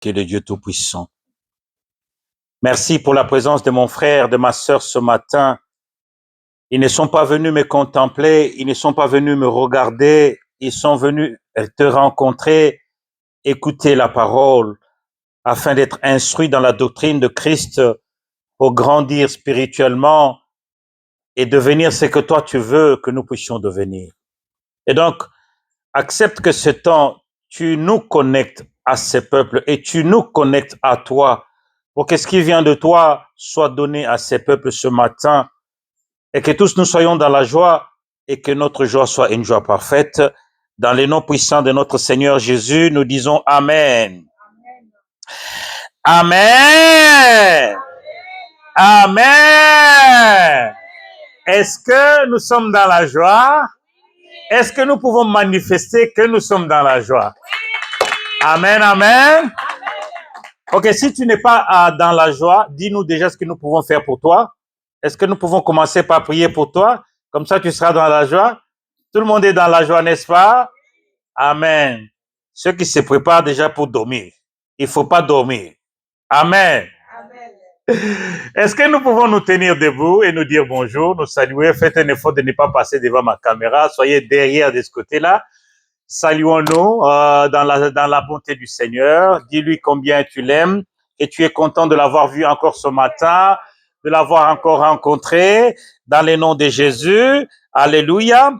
qui est le Dieu Tout-Puissant. Merci pour la présence de mon frère, de ma sœur ce matin. Ils ne sont pas venus me contempler, ils ne sont pas venus me regarder, ils sont venus te rencontrer, écouter la parole, afin d'être instruits dans la doctrine de Christ, pour grandir spirituellement et devenir ce que toi tu veux que nous puissions devenir. Et donc, accepte que ce temps, tu nous connectes à ces peuples et tu nous connectes à toi pour que ce qui vient de toi soit donné à ces peuples ce matin et que tous nous soyons dans la joie et que notre joie soit une joie parfaite. Dans les noms puissants de notre Seigneur Jésus, nous disons Amen. Amen. Amen. Est-ce que nous sommes dans la joie? Est-ce que nous pouvons manifester que nous sommes dans la joie? Amen, amen. Ok, si tu n'es pas dans la joie, dis-nous déjà ce que nous pouvons faire pour toi. Est-ce que nous pouvons commencer par prier pour toi? Comme ça, tu seras dans la joie. Tout le monde est dans la joie, n'est-ce pas? Amen. Ceux qui se préparent déjà pour dormir. Il ne faut pas dormir. Amen. Est-ce que nous pouvons nous tenir debout et nous dire bonjour, nous saluer? Faites un effort de ne pas passer devant ma caméra. Soyez derrière de ce côté-là. Saluons-nous dans la bonté du Seigneur. Dis-lui combien tu l'aimes et tu es content de l'avoir vu encore ce matin, de l'avoir encore rencontré dans le nom de Jésus. Alléluia.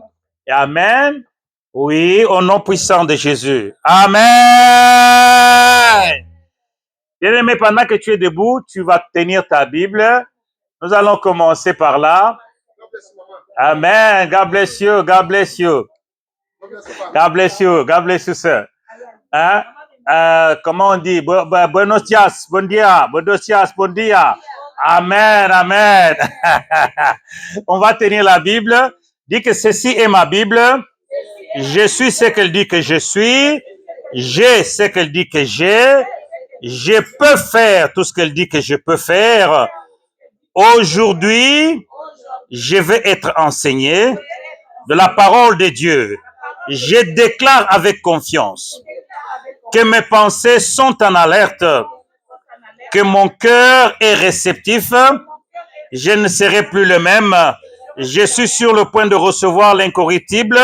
Et amen. Oui, au nom puissant de Jésus. Amen. Bien-aimé, pendant que tu es debout, tu vas tenir ta Bible. Nous allons commencer par là. Amen. God bless you. God bless you. God bless you. God bless you, sir. Hein? Comment on dit? Buenos dias, bon dia. Buenos dias, bon dia. Amen, amen. On va tenir la Bible. Dis que ceci est ma Bible. Je suis ce qu'elle dit que je suis. J'ai ce qu'elle dit que j'ai. Je peux faire tout ce qu'elle dit que je peux faire. Aujourd'hui, je vais être enseigné de la parole de Dieu. Je déclare avec confiance que mes pensées sont en alerte, que mon cœur est réceptif. Je ne serai plus le même. Je suis sur le point de recevoir l'incorruptible,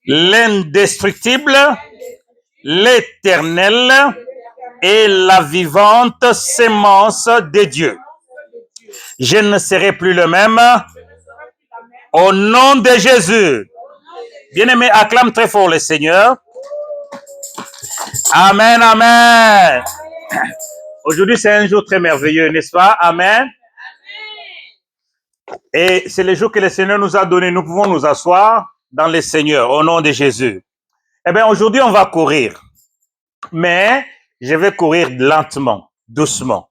l'indestructible, l'éternel et la vivante sémence de Dieu. Je ne serai plus le même. Au nom de Jésus. Bien-aimé, acclame très fort le Seigneur. Amen, amen. Aujourd'hui, c'est un jour très merveilleux, n'est-ce pas? Amen. Et c'est le jour que le Seigneur nous a donné. Nous pouvons nous asseoir dans le Seigneur, au nom de Jésus. Eh bien, aujourd'hui, on va courir. Mais je vais courir lentement, doucement.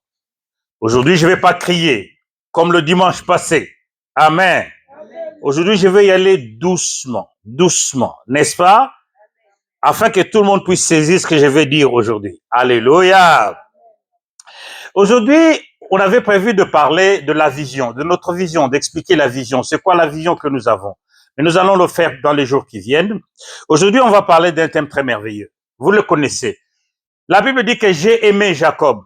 Aujourd'hui, je ne vais pas crier, comme le dimanche passé. Amen. Aujourd'hui, je vais y aller doucement, doucement, n'est-ce pas? Afin que tout le monde puisse saisir ce que je vais dire aujourd'hui. Alléluia. Aujourd'hui, on avait prévu de parler de la vision, de notre vision, d'expliquer la vision. C'est quoi la vision que nous avons? Mais nous allons le faire dans les jours qui viennent. Aujourd'hui, on va parler d'un thème très merveilleux. Vous le connaissez. La Bible dit que j'ai aimé Jacob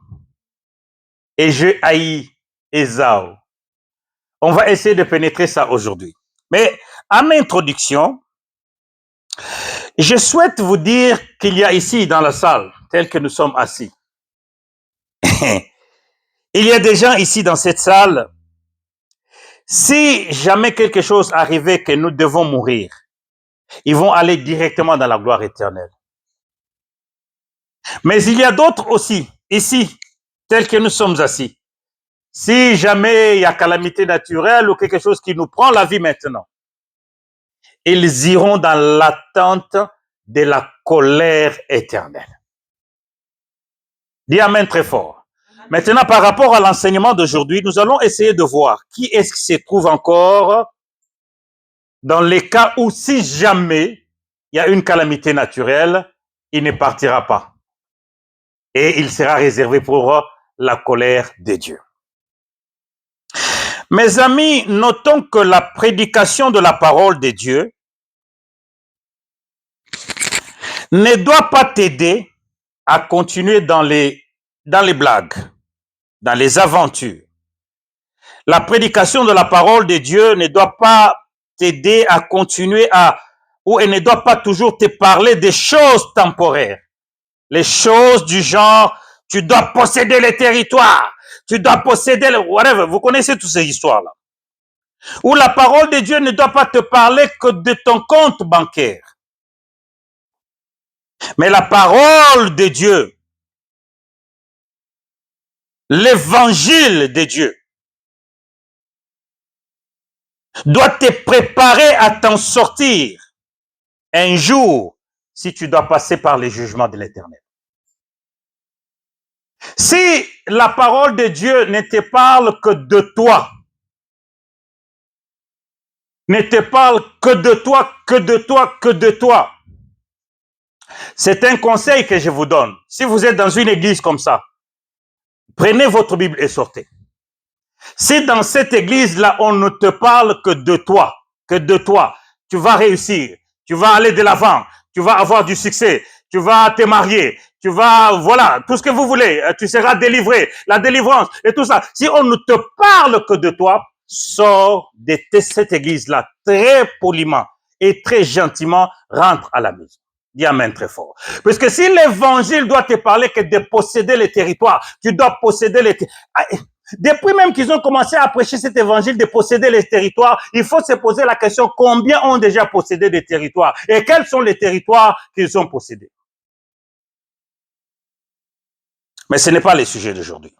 et j'ai haï Ésaü. On va essayer de pénétrer ça aujourd'hui. Mais en introduction, je souhaite vous dire qu'il y a ici dans la salle, telle que nous sommes assis, il y a des gens ici dans cette salle, si jamais quelque chose arrivait que nous devons mourir, ils vont aller directement dans la gloire éternelle. Mais il y a d'autres aussi, ici, tels que nous sommes assis. Si jamais il y a calamité naturelle ou quelque chose qui nous prend la vie maintenant, ils iront dans l'attente de la colère éternelle. Dis amen très fort. Maintenant, par rapport à l'enseignement d'aujourd'hui, nous allons essayer de voir qui est-ce qui se trouve encore dans les cas où si jamais il y a une calamité naturelle, il ne partira pas. Et il sera réservé pour la colère de Dieu. Mes amis, notons que la prédication de la parole de Dieu ne doit pas t'aider à continuer dans les blagues, dans les aventures. La prédication de la parole de Dieu ne doit pas t'aider à continuer ou elle ne doit pas toujours te parler des choses temporaires. Les choses du genre, tu dois posséder les territoires, tu dois posséder le whatever. Vous connaissez toutes ces histoires-là. Où la parole de Dieu ne doit pas te parler que de ton compte bancaire. Mais la parole de Dieu, l'évangile de Dieu, doit te préparer à t'en sortir un jour si tu dois passer par les jugements de l'Éternel. Si la parole de Dieu ne te parle que de toi, ne te parle que de toi, que de toi, que de toi, c'est un conseil que je vous donne. Si vous êtes dans une église comme ça, prenez votre Bible et sortez. Si dans cette église-là, on ne te parle que de toi, tu vas réussir, tu vas aller de l'avant, tu vas avoir du succès, tu vas te marier, tu vas, voilà, tout ce que vous voulez, tu seras délivré, la délivrance et tout ça. Si on ne te parle que de toi, sors de cette église-là très poliment et très gentiment, rentre à la maison. Dis amen très fort. Parce que si l'évangile doit te parler que de posséder les territoires, tu dois posséder les territoires. Depuis même qu'ils ont commencé à prêcher cet évangile de posséder les territoires, il faut se poser la question, combien ont déjà possédé des territoires? Et quels sont les territoires qu'ils ont possédés? Mais ce n'est pas le sujet d'aujourd'hui.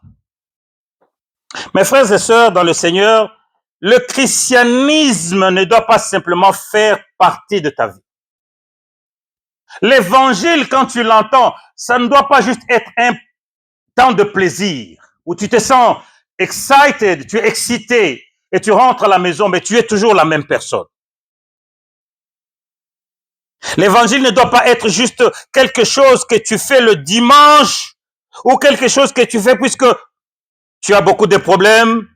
Mes frères et sœurs dans le Seigneur, le christianisme ne doit pas simplement faire partie de ta vie. L'évangile, quand tu l'entends, ça ne doit pas juste être un temps de plaisir où tu te sens excited, tu es excité et tu rentres à la maison, mais tu es toujours la même personne. L'évangile ne doit pas être juste quelque chose que tu fais le dimanche ou quelque chose que tu fais puisque tu as beaucoup de problèmes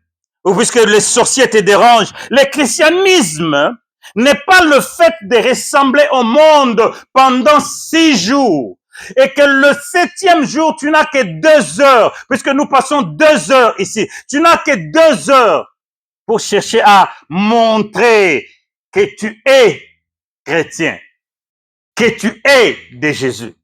ou puisque les sorciers te dérangent. Le christianisme n'est pas le fait de ressembler au monde pendant 6 jours. Et que le 7e jour, tu n'as que 2 heures, puisque nous passons 2 heures ici. Tu n'as que 2 heures pour chercher à montrer que tu es chrétien, que tu es de Jésus.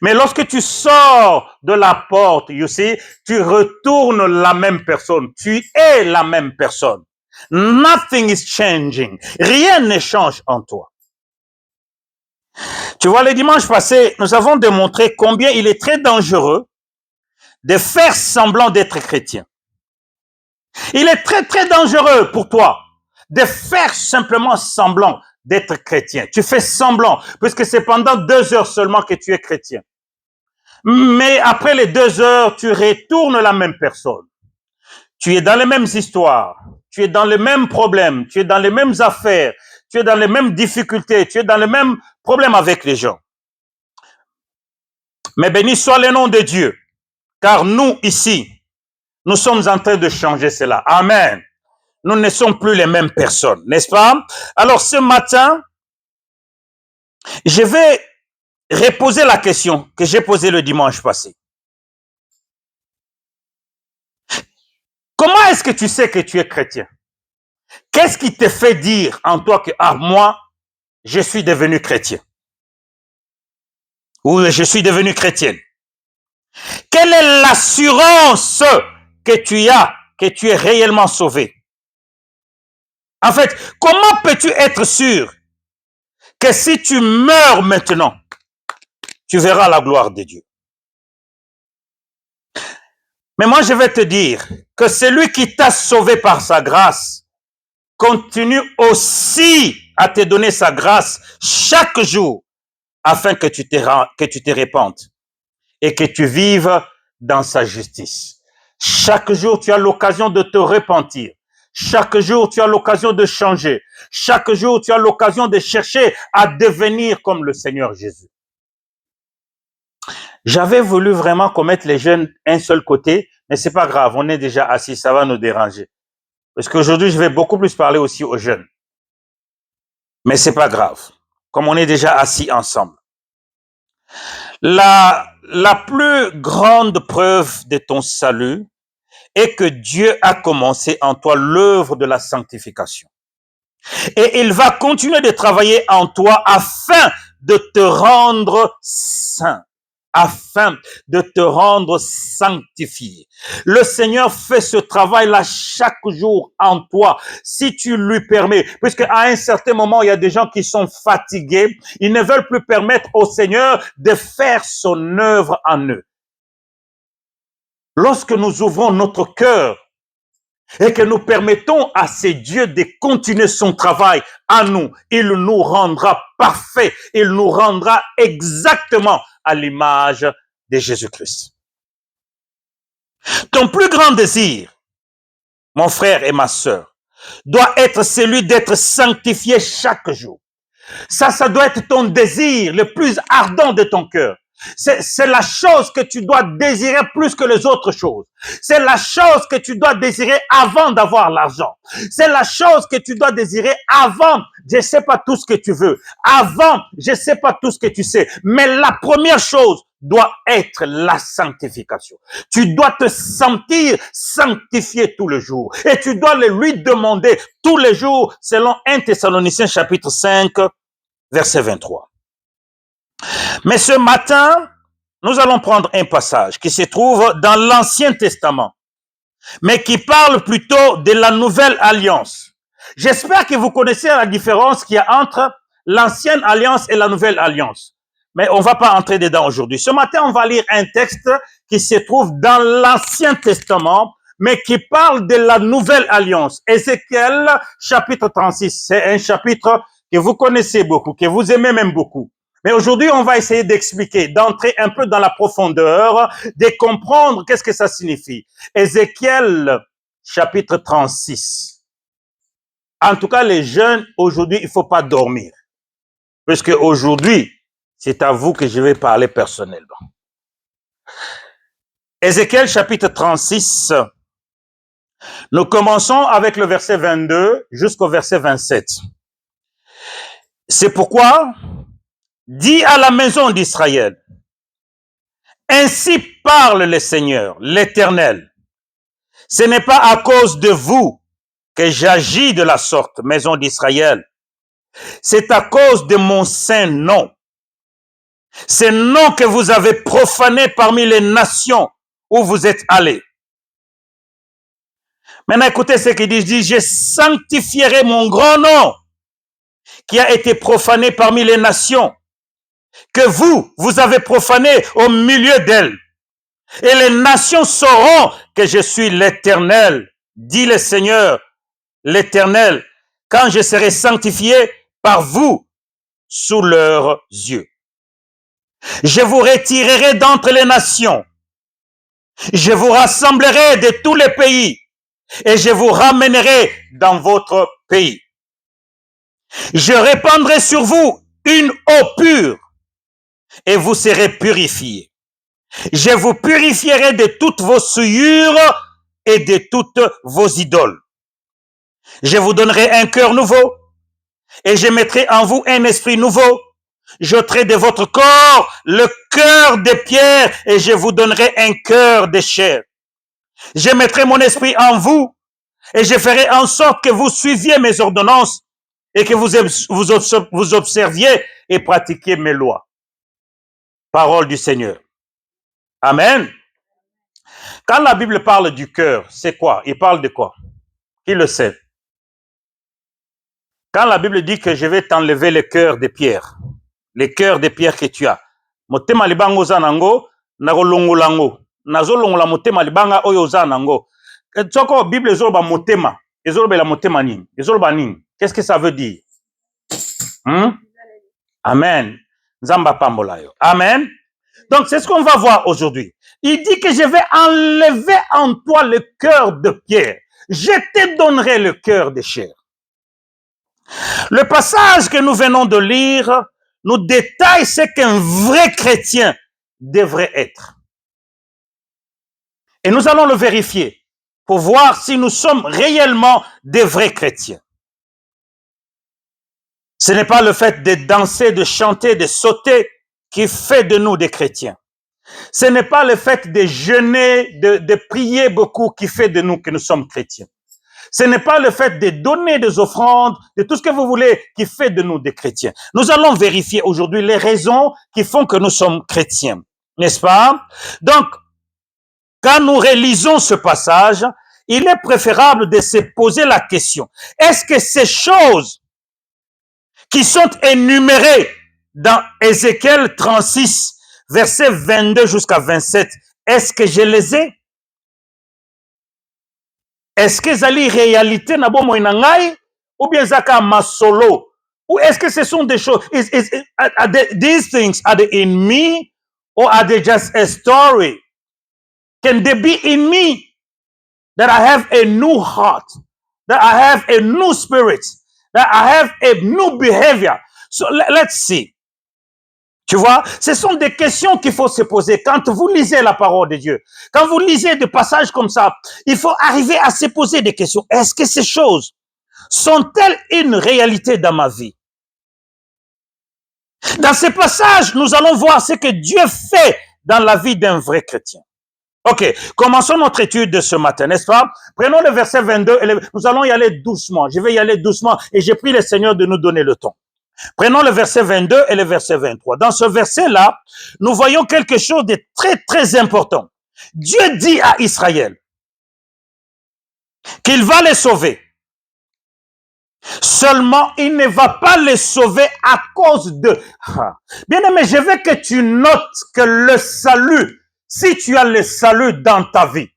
Mais lorsque tu sors de la porte, you see, tu retournes la même personne. Tu es la même personne. Nothing is changing. Rien ne change en toi. Tu vois, le dimanche passé, nous avons démontré combien il est très dangereux de faire semblant d'être chrétien. Il est très, très dangereux pour toi de faire simplement semblant d'être chrétien. Tu fais semblant, puisque c'est pendant 2 heures seulement que tu es chrétien. Mais après les 2 heures, tu retournes la même personne. Tu es dans les mêmes histoires, tu es dans les mêmes problèmes, tu es dans les mêmes affaires, tu es dans les mêmes difficultés, tu es dans les mêmes problèmes avec les gens. Mais béni soit le nom de Dieu, car nous ici, nous sommes en train de changer cela. Amen. Nous ne sommes plus les mêmes personnes, n'est-ce pas? Alors ce matin, je vais reposer la question que j'ai posée le dimanche passé. Comment est-ce que tu sais que tu es chrétien? Qu'est-ce qui te fait dire en toi que, moi, je suis devenu chrétien? Ou je suis devenu chrétienne? Quelle est l'assurance que tu as que tu es réellement sauvé? En fait, comment peux-tu être sûr que si tu meurs maintenant, tu verras la gloire de Dieu? Mais moi, je vais te dire que celui qui t'a sauvé par sa grâce continue aussi à te donner sa grâce chaque jour afin que tu te répandes et que tu vives dans sa justice. Chaque jour, tu as l'occasion de te repentir. Chaque jour, tu as l'occasion de changer. Chaque jour, tu as l'occasion de chercher à devenir comme le Seigneur Jésus. J'avais voulu vraiment commettre les jeunes un seul côté, mais c'est pas grave, on est déjà assis, ça va nous déranger. Parce qu'aujourd'hui, je vais beaucoup plus parler aussi aux jeunes. Mais c'est pas grave, comme on est déjà assis ensemble. La la plus grande preuve de ton salut est que Dieu a commencé en toi l'œuvre de la sanctification. Et il va continuer de travailler en toi afin de te rendre saint, afin de te rendre sanctifié. Le Seigneur fait ce travail-là chaque jour en toi, si tu lui permets. Puisque à un certain moment, il y a des gens qui sont fatigués, ils ne veulent plus permettre au Seigneur de faire son œuvre en eux. Lorsque nous ouvrons notre cœur et que nous permettons à ces dieux de continuer son travail à nous, il nous rendra parfaits, il nous rendra exactement à l'image de Jésus-Christ. Ton plus grand désir, mon frère et ma sœur, doit être celui d'être sanctifié chaque jour. Ça doit être ton désir le plus ardent de ton cœur. C'est la chose que tu dois désirer plus que les autres choses. C'est la chose que tu dois désirer avant d'avoir l'argent. C'est la chose que tu dois désirer avant, je sais pas tout ce que tu veux. Avant, je sais pas tout ce que tu sais. Mais la première chose doit être la sanctification. Tu dois te sentir sanctifié tous les jours. Et tu dois le lui demander tous les jours, selon 1 Thessaloniciens chapitre 5, verset 23. Mais ce matin, nous allons prendre un passage qui se trouve dans l'Ancien Testament, mais qui parle plutôt de la Nouvelle Alliance. J'espère que vous connaissez la différence qu'il y a entre l'Ancienne Alliance et la Nouvelle Alliance. Mais on ne va pas entrer dedans aujourd'hui. Ce matin, on va lire un texte qui se trouve dans l'Ancien Testament, mais qui parle de la Nouvelle Alliance. Ézéchiel, chapitre 36. C'est un chapitre que vous connaissez beaucoup, que vous aimez même beaucoup. Mais aujourd'hui, on va essayer d'expliquer, d'entrer un peu dans la profondeur, de comprendre qu'est-ce que ça signifie. Ézéchiel, chapitre 36. En tout cas, les jeunes, aujourd'hui, il ne faut pas dormir. Parce qu'aujourd'hui, c'est à vous que je vais parler personnellement. Ézéchiel, chapitre 36. Nous commençons avec le verset 22 jusqu'au verset 27. C'est pourquoi, dis à la maison d'Israël, ainsi parle le Seigneur, l'Éternel. Ce n'est pas à cause de vous que j'agis de la sorte, maison d'Israël. C'est à cause de mon saint nom. Ce nom que vous avez profané parmi les nations où vous êtes allés. Maintenant, écoutez ce qu'il dit. Il dit, je sanctifierai mon grand nom qui a été profané parmi les nations, que vous avez profané au milieu d'elles. Et les nations sauront que je suis l'Éternel, dit le Seigneur, l'Éternel, quand je serai sanctifié par vous sous leurs yeux. Je vous retirerai d'entre les nations. Je vous rassemblerai de tous les pays et je vous ramènerai dans votre pays. Je répandrai sur vous une eau pure et vous serez purifiés. Je vous purifierai de toutes vos souillures et de toutes vos idoles. Je vous donnerai un cœur nouveau et je mettrai en vous un esprit nouveau. J'ôterai de votre corps le cœur de pierre et je vous donnerai un cœur de chair. Je mettrai mon esprit en vous et je ferai en sorte que vous suiviez mes ordonnances et que vous observiez et pratiquiez mes lois. Parole du Seigneur. Amen. Quand la Bible parle du cœur, c'est quoi? Il parle de quoi? Qui le sait? Quand la Bible dit que je vais t'enlever le cœur de pierre, les cœurs de pierre que tu as, motema libango za nango nakolongola ngo nazolongola motema libanga oyo oza nango. Tsoko Bible ezoloba motema, ezoloba la motema nini, ezoloba nini? Qu'est-ce que ça veut dire? Amen. Nzamba pambola yo. Amen. Donc c'est ce qu'on va voir aujourd'hui. Il dit que je vais enlever en toi le cœur de pierre. Je te donnerai le cœur de chair. Le passage que nous venons de lire nous détaille ce qu'un vrai chrétien devrait être. Et nous allons le vérifier pour voir si nous sommes réellement des vrais chrétiens. Ce n'est pas le fait de danser, de chanter, de sauter qui fait de nous des chrétiens. Ce n'est pas le fait de jeûner, de prier beaucoup qui fait de nous que nous sommes chrétiens. Ce n'est pas le fait de donner des offrandes, de tout ce que vous voulez, qui fait de nous des chrétiens. Nous allons vérifier aujourd'hui les raisons qui font que nous sommes chrétiens, n'est-ce pas? Donc, quand nous relisons ce passage, il est préférable de se poser la question, est-ce que ces choses qui sont énumérées dans Ézéchiel 36, versets 22 jusqu'à 27, est-ce que je les ai? Est-ce que c'est une réalité na bomo inangai ou bien zaka masolo? Ou est-ce que ce sont des choses, these things, are they in me or are they just a story? Can they be in me that I have a new heart, that I have a new spirit, that I have a new behavior? So let's see. Tu vois, ce sont des questions qu'il faut se poser quand vous lisez la parole de Dieu. Quand vous lisez des passages comme ça, il faut arriver à se poser des questions. Est-ce que ces choses sont-elles une réalité dans ma vie? Dans ces passages, nous allons voir ce que Dieu fait dans la vie d'un vrai chrétien. Ok, commençons notre étude de ce matin, n'est-ce pas? Prenons le verset 22, et nous allons y aller doucement. Je vais y aller doucement et j'ai pris le Seigneur de nous donner le temps. Prenons le verset 22 et le verset 23. Dans ce verset-là, nous voyons quelque chose de très, très important. Dieu dit à Israël qu'il va les sauver. Seulement, il ne va pas les sauver à cause de... Bien-aimé, je veux que tu notes que le salut, si tu as le salut dans ta vie,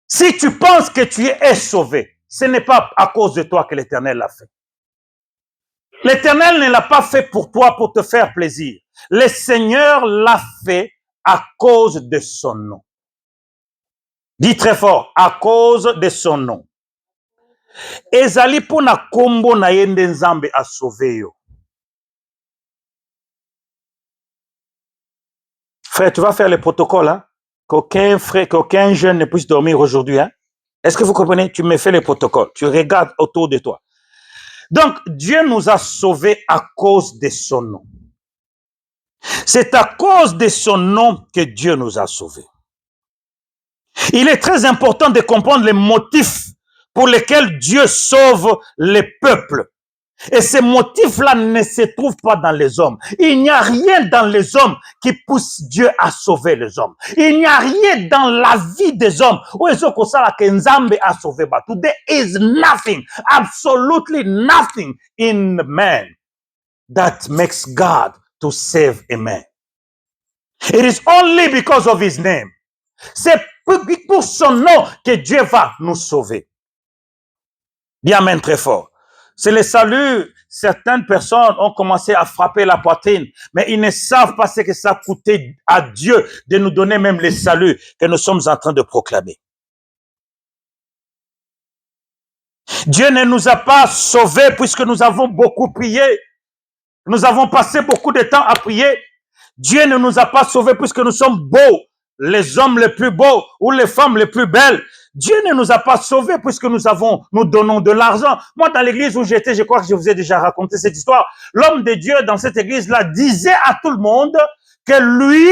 si tu penses que tu es sauvé, ce n'est pas à cause de toi que l'Éternel l'a fait. L'Éternel ne l'a pas fait pour toi, pour te faire plaisir. Le Seigneur l'a fait à cause de son nom. Dis très fort, à cause de son nom. Ezali pona kombo na yende nzambe a sauvé yo. Frère, tu vas faire le protocole, hein? Qu'aucun frère, qu'aucun jeune ne puisse dormir aujourd'hui, hein? Est-ce que vous comprenez? Tu me fais le protocole. Tu regardes autour de toi. Donc, Dieu nous a sauvés à cause de son nom. C'est à cause de son nom que Dieu nous a sauvés. Il est très important de comprendre les motifs pour lesquels Dieu sauve les peuples. Et ces motifs-là ne se trouvent pas dans les hommes. Il n'y a rien dans les hommes qui pousse Dieu à sauver les hommes. Il n'y a rien dans la vie des hommes. There is nothing, absolutely nothing in man that makes God to save a man. It is only because of his name. C'est pour son nom que Dieu va nous sauver. Dis amen très fort. C'est le salut. Certaines personnes ont commencé à frapper la poitrine, mais ils ne savent pas ce que ça coûtait à Dieu de nous donner même le salut que nous sommes en train de proclamer. Dieu ne nous a pas sauvés puisque nous avons beaucoup prié. Nous avons passé beaucoup de temps à prier. Dieu ne nous a pas sauvés puisque nous sommes beaux, les hommes les plus beaux ou les femmes les plus belles. Dieu ne nous a pas sauvés puisque nous donnons de l'argent. Moi, dans l'église où j'étais, je crois que je vous ai déjà raconté cette histoire. L'homme de Dieu dans cette église-là disait à tout le monde que lui,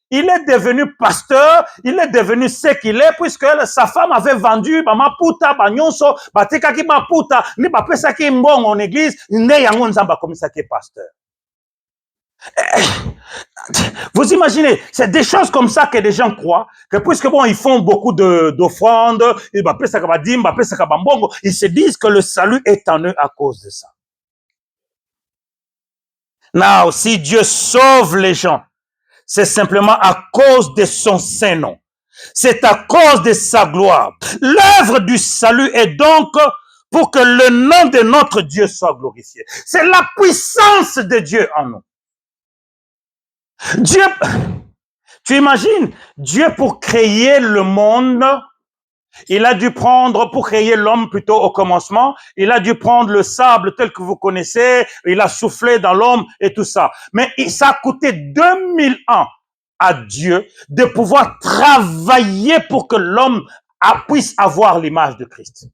il est devenu pasteur, il est devenu ce qu'il est, puisque sa femme avait vendu, ma puta, nyonso, batekaki ma puta, ni bapesaki mbongo en église, ne yango nzamba comme ça qui est pasteur. Vous imaginez, c'est des choses comme ça que les gens croient, que puisque bon, ils font beaucoup d'offrandes, ils se disent que le salut est en eux à cause de ça. Now, si Dieu sauve les gens, c'est simplement à cause de son saint nom. C'est à cause de sa gloire. L'œuvre du salut est donc pour que le nom de notre Dieu soit glorifié. C'est la puissance de Dieu en nous. Dieu, tu imagines, Dieu pour créer le monde, il a dû prendre, pour créer l'homme plutôt au commencement, il a dû prendre le sable tel que vous connaissez, il a soufflé dans l'homme et tout ça. Mais ça a coûté 2000 ans à Dieu de pouvoir travailler pour que l'homme puisse avoir l'image de Christ.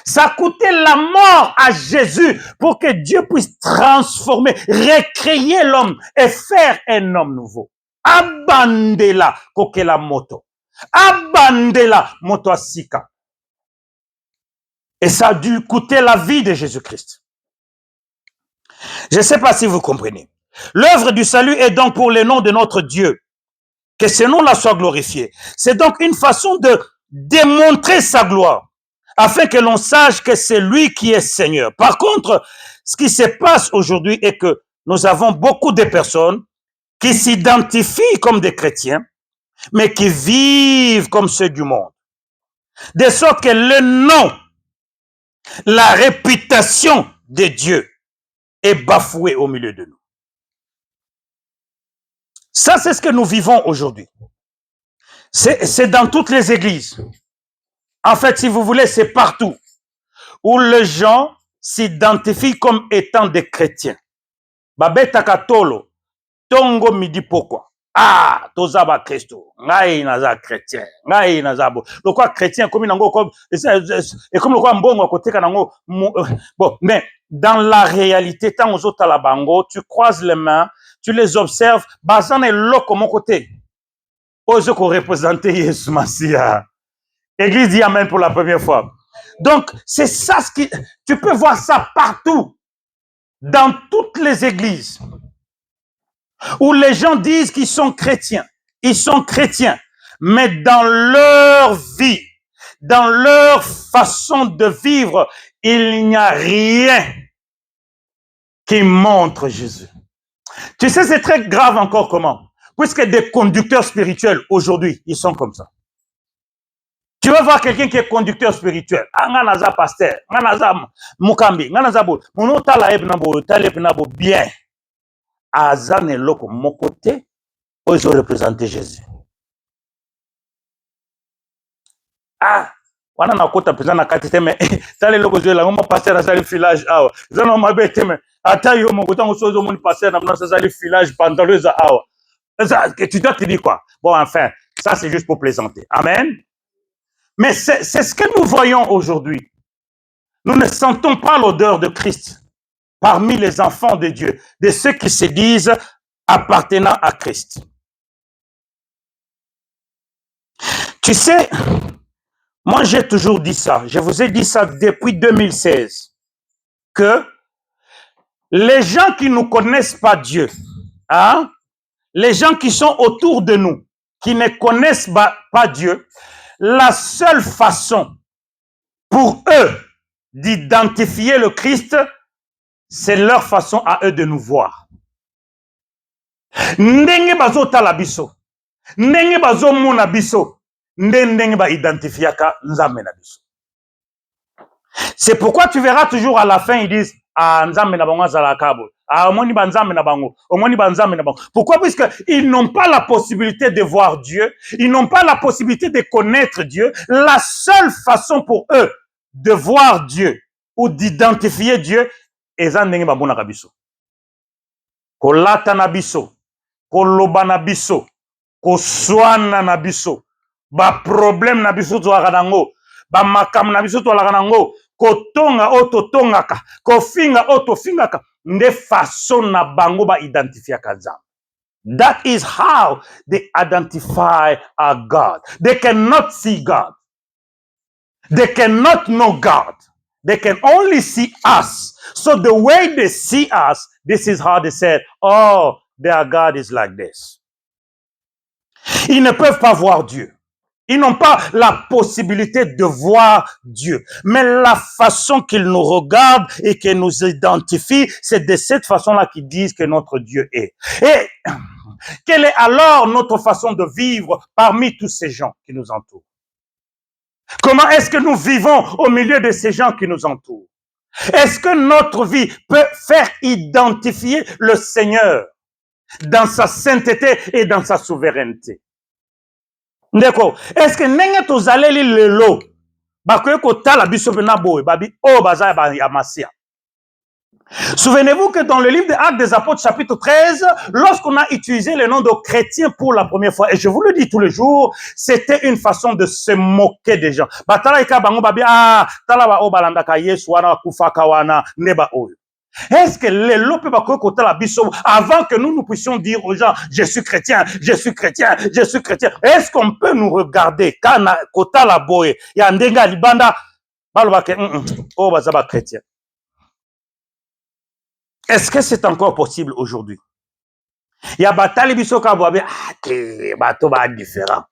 Ça a coûté la mort à Jésus pour que Dieu puisse transformer, recréer l'homme et faire un homme nouveau. abandela kokela moto, abandela moto asika. Et ça a dû coûter la vie de Jésus-Christ. Je ne sais pas si vous comprenez. L'œuvre du salut est donc pour le nom de notre Dieu, que ce nom-là soit glorifié. C'est donc une façon de démontrer sa gloire, afin que l'on sache que c'est lui qui est Seigneur. Par contre, ce qui se passe aujourd'hui est que nous avons beaucoup de personnes qui s'identifient comme des chrétiens, mais qui vivent comme ceux du monde. De sorte que le nom, la réputation de Dieu est bafouée au milieu de nous. Ça, c'est ce que nous vivons aujourd'hui. C'est dans toutes les églises. En fait, si vous voulez, c'est partout où les gens s'identifient comme étant des chrétiens. Babeta katolo, tongo midi pourquoi? Ah, tozaba Christo, ngai naza chrétien, ngai naza bo. Le quoi chrétien comme nango comme et comme le quoi mbongo à côté kanango bon, mais dans la réalité, tant aux autres à la bango, tu croises les mains, tu les observes, bazan est loco mon côté. Aux autres représenter Jésus Massia. Église dit amen pour la première fois. Donc, c'est ça ce qui, tu peux voir ça partout, dans toutes les églises, où les gens disent qu'ils sont chrétiens. Ils sont chrétiens, mais dans leur vie, dans leur façon de vivre, il n'y a rien qui montre Jésus. Tu sais, c'est très grave encore comment? Puisque des conducteurs spirituels, aujourd'hui, ils sont comme ça. Tu vas voir quelqu'un qui est conducteur spirituel. Nganaza pasteur, nganaza mukambi, nganaza bo. Mono tala ebnabo bien. Azane loko mon côté, ils ont représenté Jésus. Ah, wana na kota pesa na katite me tale loko zo la ngoma pasteur na sali village awa. Zano mabete me ata yo mo kota ngosozo mon pasteur na sali village pendant les awa. Ça, tu dois te dire quoi? Bon, enfin, ça c'est juste pour plaisanter. Amen. Mais c'est ce que nous voyons aujourd'hui. Nous ne sentons pas l'odeur de Christ parmi les enfants de Dieu, de ceux qui se disent appartenant à Christ. Tu sais, moi j'ai toujours dit ça, je vous ai dit ça depuis 2016, que les gens qui ne connaissent pas Dieu, hein, les gens qui sont autour de nous, qui ne connaissent pas Dieu, la seule façon pour eux d'identifier le Christ, c'est leur façon à eux de nous voir. Ndenge bazo tala biso, ndenge bazo mona biso, ndenge ba identifiaka nzambe na biso. C'est pourquoi tu verras toujours à la fin ils disent ah nzambe na bango azala kabo, ah omoni ba nzambe na bango, omoni ba nzambe na bango. Pourquoi? Puisque ils n'ont pas la possibilité de voir Dieu, ils n'ont pas la possibilité de connaître Dieu. La seule façon pour eux de voir Dieu ou d'identifier Dieu est ndenge ba mona biso. Kolata na biso, koloba na biso, koswana na biso, ba problème na biso to akanango, ba makam na biso to akanango, kotonga ototongaka, kofinga otofingaka, nde façon na bango ba identifier kanzam. That is how they identify our God. They cannot see God. They cannot know God. They can only see us. So the way they see us, this is how they said, oh, their God is like this. Ils ne peuvent pas voir Dieu. Ils n'ont pas la possibilité de voir Dieu. Mais la façon qu'ils nous regardent et qu'ils nous identifient, c'est de cette façon-là qu'ils disent que notre Dieu est. Et quelle est alors notre façon de vivre parmi tous ces gens qui nous entourent? Comment est-ce que nous vivons au milieu de ces gens qui nous entourent? Est-ce que notre vie peut faire identifier le Seigneur dans sa sainteté et dans sa souveraineté? D'accord. Est-ce que ndenge tozaleli lelo bakoye kotala biso pena boye babi o baza ya masia? Souvenez-vous que dans le livre des Actes des Apôtres chapitre 13, lorsqu'on a utilisé le nom de chrétien pour la première fois, et je vous le dis tous les jours, c'était une façon de se moquer des gens. Batala ika bango babi ah tala ba o balanda ka Yesu wana kufaka wana neba oyo. Est-ce que les lopes avant que nous puissions dire aux gens, je suis chrétien, je suis chrétien, je suis chrétien. Est-ce qu'on peut nous regarder quand kota la boye ya ndenga libanda oh bazaba chrétien. Est-ce que c'est encore possible aujourd'hui? Il y a batali biso ka boabe bato ba différent.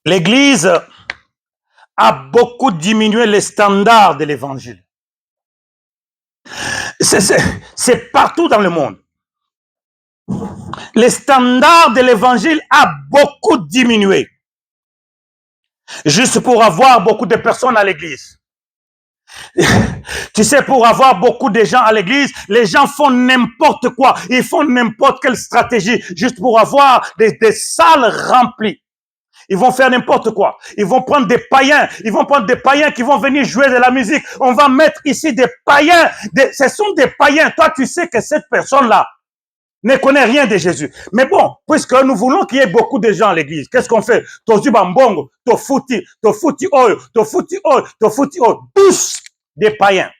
L'église a beaucoup diminué les standards de l'évangile. C'est partout dans le monde. Les standards de l'évangile a beaucoup diminué. Juste pour avoir beaucoup de personnes à l'église. Tu sais, pour avoir beaucoup de gens à l'église, les gens font n'importe quoi. Ils font n'importe quelle stratégie juste pour avoir des salles remplies. Ils vont faire n'importe quoi. Ils vont prendre des païens. Ils vont prendre des païens qui vont venir jouer de la musique. On va mettre ici des païens. Ce sont des païens. Toi, tu sais que cette personne-là ne connaît rien de Jésus. Mais bon, puisque nous voulons qu'il y ait beaucoup de gens à l'église, qu'est-ce qu'on fait? Tozubambongo, tofuti oil, tous des païens.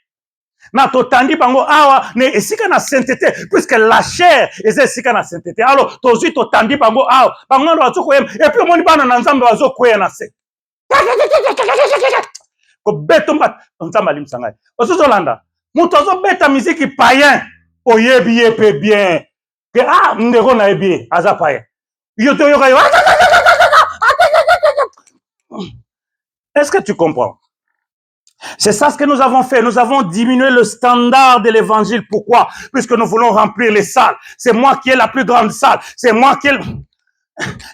Na totandi bango awa ne esika na sainteté puisque la chair est esika na sainteté. Alors tozu totandi bango awa bango bazo koyem et puis moni bana na nzambe bazo koya na se. Ko beto mbat nzamba limsangai. Ozo landa. Muto zo beta musique païen. Oyebi yepe bien. Que ndeko na ebi aza païen. Yoto yoka yo. Est-ce que tu comprends? C'est ça ce que nous avons fait. Nous avons diminué le standard de l'évangile. Pourquoi? Puisque nous voulons remplir les salles. C'est moi qui ai la plus grande salle. C'est moi qui ai...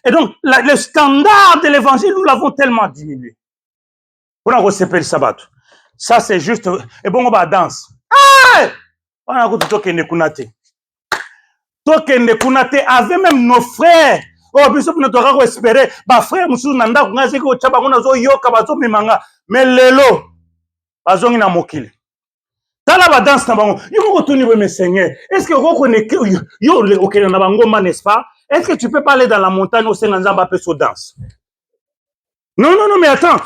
Et donc, le standard de l'évangile, nous l'avons tellement diminué. On a reçu le sabbat. Ça, c'est juste... Et bon, on va danser. On a reçu Tokende Kunate. Tokende Kunate avait même nos frères. Oh, bisop notre rare espérer. Bah, frère, monsieur Nanda, on a dit que Chaba, on a dit Yoka, Bazo, Mimanga. Mais lelo. Bazongi na mokili. Tala ba danse na bango. Yo ko tuni mes seigneurs. Est-ce que vous connaissez yo le okele na bango ma n'est-ce pas? Est-ce que tu peux pas aller dans la montagne au Senganzamba pe so danse? Non, mais attends.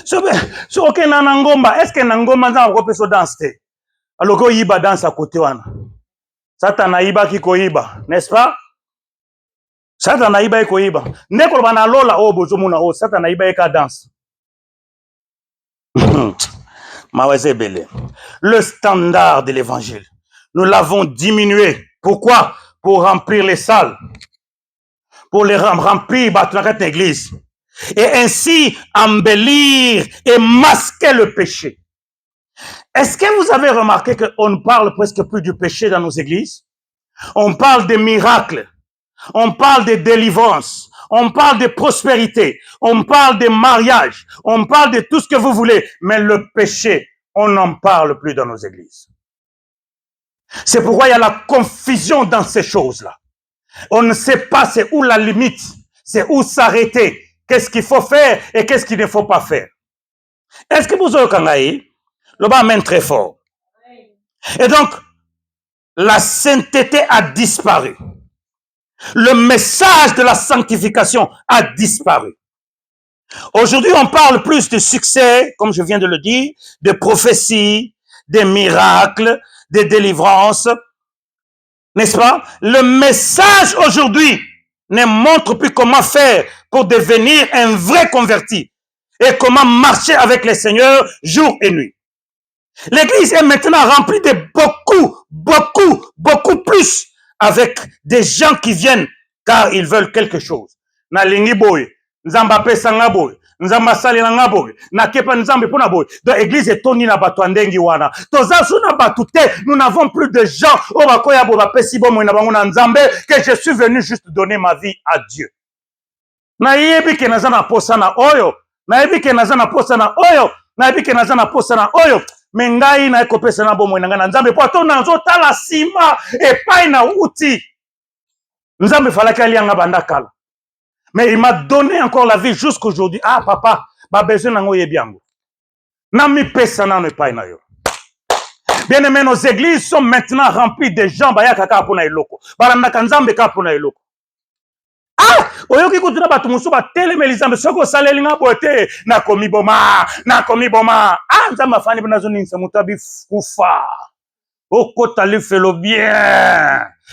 So ok na ngomba, est-ce que na ngomba nza ko pe so danse te? Alors ko yiba danse à côté wana. Satana yiba ki ko yiba, n'est-ce pas? Satana yiba ko yiba. Ndeko bana lola o bozo mona o Satana yiba ka danse. Le standard de l'évangile, nous l'avons diminué. Pourquoi? Pour remplir les salles, pour les remplir notre église, et ainsi embellir et masquer le péché. Est-ce que vous avez remarqué qu'on ne parle presque plus du péché dans nos églises? On parle des miracles, on parle de délivrance, on parle de prospérité, on parle de mariage, on parle de tout ce que vous voulez, mais le péché, on n'en parle plus dans nos églises. C'est pourquoi il y a la confusion dans ces choses-là. On ne sait pas c'est où la limite, c'est où s'arrêter, qu'est-ce qu'il faut faire et qu'est-ce qu'il ne faut pas faire. Est-ce que vous avez kangaï? Le bas mène très fort. Et donc, la sainteté a disparu. Le message de la sanctification a disparu. Aujourd'hui, on parle plus de succès, comme je viens de le dire, de prophéties, des miracles, des délivrances. N'est-ce pas? Le message aujourd'hui ne montre plus comment faire pour devenir un vrai converti et comment marcher avec le Seigneur jour et nuit. L'église est maintenant remplie de beaucoup plus avec des gens qui viennent car ils veulent quelque chose. Na lingi boy, nzamba pesa nga boy, nzamba sali nga boy, na kepa nzambe pona boy. Donc l'église est toni na batu ndengi wana. Toza suna batu te, nous n'avons plus de gens au bakoya bo ba pesi bo mo na bango na nzambe que je suis venu juste donner ma vie à Dieu. Na yebi ke nazana posa na oyo, na yebi ke nazana posa na oyo, na yebi ke nazana posa na oyo. Mengai na ekopesa na bomo na nzambe po to na zo tala sima epai na uti nzambe falaki alianga banda kala mais il m'a donné encore la vie jusqu'aujourd'hui. Ah papa ba besoin nango yebiango na mi pesa na no epai na yo. Bien aimé, nos églises sont maintenant remplies de gens baya kaka pona eloko balanda nzambe ka pona eloko. Ah oyoki kutuna bato mosusu batelemeli nzambe soki osaleli nga boye te nakomi boma nzambe afani mpe nazoninisa moto abikufa okota lifelo bien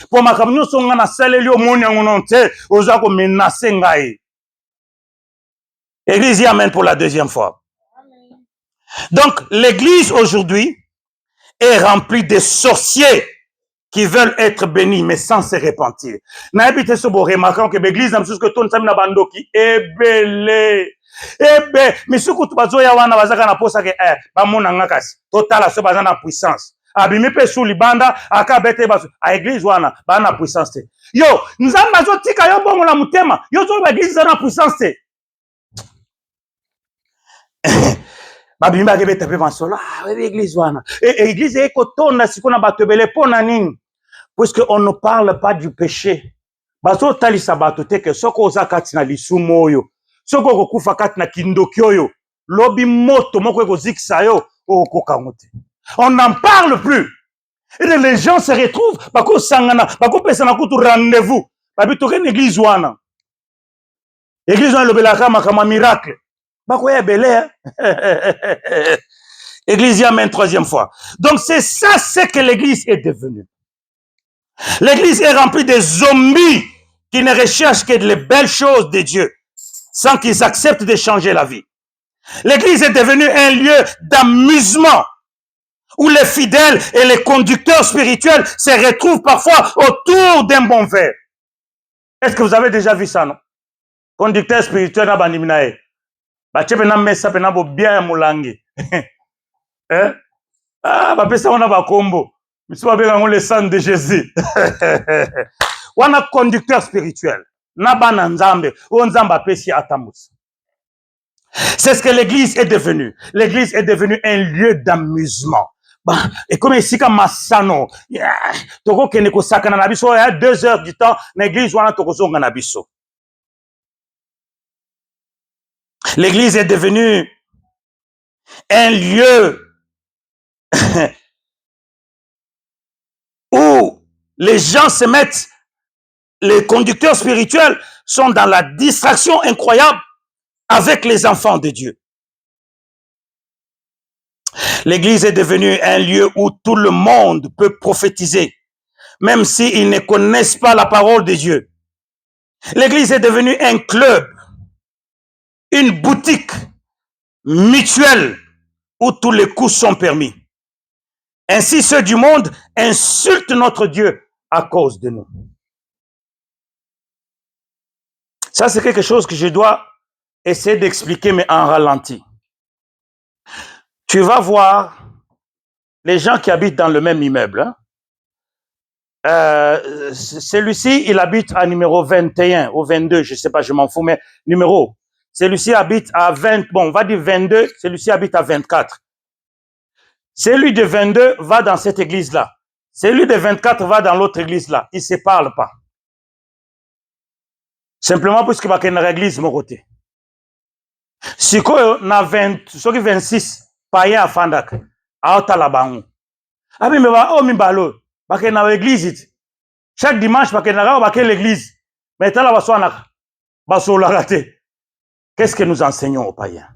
mpo makambo nyonso nga nasaleli omoni yango non te oza komenase ngai. Église dit amen pour la deuxième fois. Amen. Donc l'église aujourd'hui est remplie de sorciers qui veulent être bénis mais sans se repentir. Nayebi te so bo remarquant que l'église na misusu que ton sami na bandoki ebele ebe misuku tu bazoya wana bazaka na posa ke bamona nga kasi totala so baza na puissance abimi pe sous libanda akabete baso a église wana ba na puissance te yo nzamba azotika yo bongo na mutema yo zo ba église na puissance te babimi bakebeta pe masolo église wana église ekotonda sikona bato ebele pona nini puisque on ne parle pas du péché baso talisa bato te ke soko oza kati na lisumu oyo soko okokufa kati na kindoki oyo lobi moto moko ekozikisa yo okokango te. On n'en parle plus. Et les gens se retrouvent bako sangana bako pesa na kutu rendez-vous babi toke na église wana église wana lobelaka makama miracle bako ya belé église amen troisième fois. Donc c'est ça ce que l'église est devenue. L'église est remplie de zombies qui ne recherchent que les belles choses de Dieu sans qu'ils acceptent de changer la vie. L'église est devenue un lieu d'amusement où les fidèles et les conducteurs spirituels se retrouvent parfois autour d'un bon verre. Est-ce que vous avez déjà vu ça, non? Conducteur spirituel na bandiminae. Bache pena mesa pena bo bien mulangi. Hein? Ah, ba pesa wana ba kombo. Miso ba benga le sang de Jésus. Wana conducteur spirituel. Na bana nzambe, o nzamba pesi atamus. C'est ce que l'église est devenue. L'église est devenue un lieu d'amusement. Et comme ici, comme Massano, toko kene ko sakana na biso, il y a 2 heures du temps, l'église wana toko zonga na biso. L'église est devenue un lieu où les gens se mettent, les conducteurs spirituels sont dans la distraction incroyable avec les enfants de Dieu. L'église est devenue un lieu où tout le monde peut prophétiser, même s'ils ne connaissent pas la parole de Dieu. L'église est devenue un club, une boutique mutuelle où tous les coups sont permis. Ainsi, ceux du monde insultent notre Dieu à cause de nous. Ça, c'est quelque chose que je dois essayer d'expliquer, mais en ralenti. Tu vas voir les gens qui habitent dans le même immeuble. Hein? Celui-ci, il habite à numéro 21 ou 22, je ne sais pas, je m'en fous, mais numéro. Celui-ci habite à 20, bon, on va dire 22, celui-ci habite à 24. Celui de 22 va dans cette église-là. Celui de 24 va dans l'autre église-là. Ils ne se parlent pas. Simplement parce qu'il va qu'il y ait une église, mon côté. Si on a 26, païen à Fandak, à Otalabango. Ah, mais oh, mimbalo, parce qu'il y a une église. Chaque dimanche, parce qu'il y a l'église. Mais là, qu'est-ce que nous enseignons aux païens?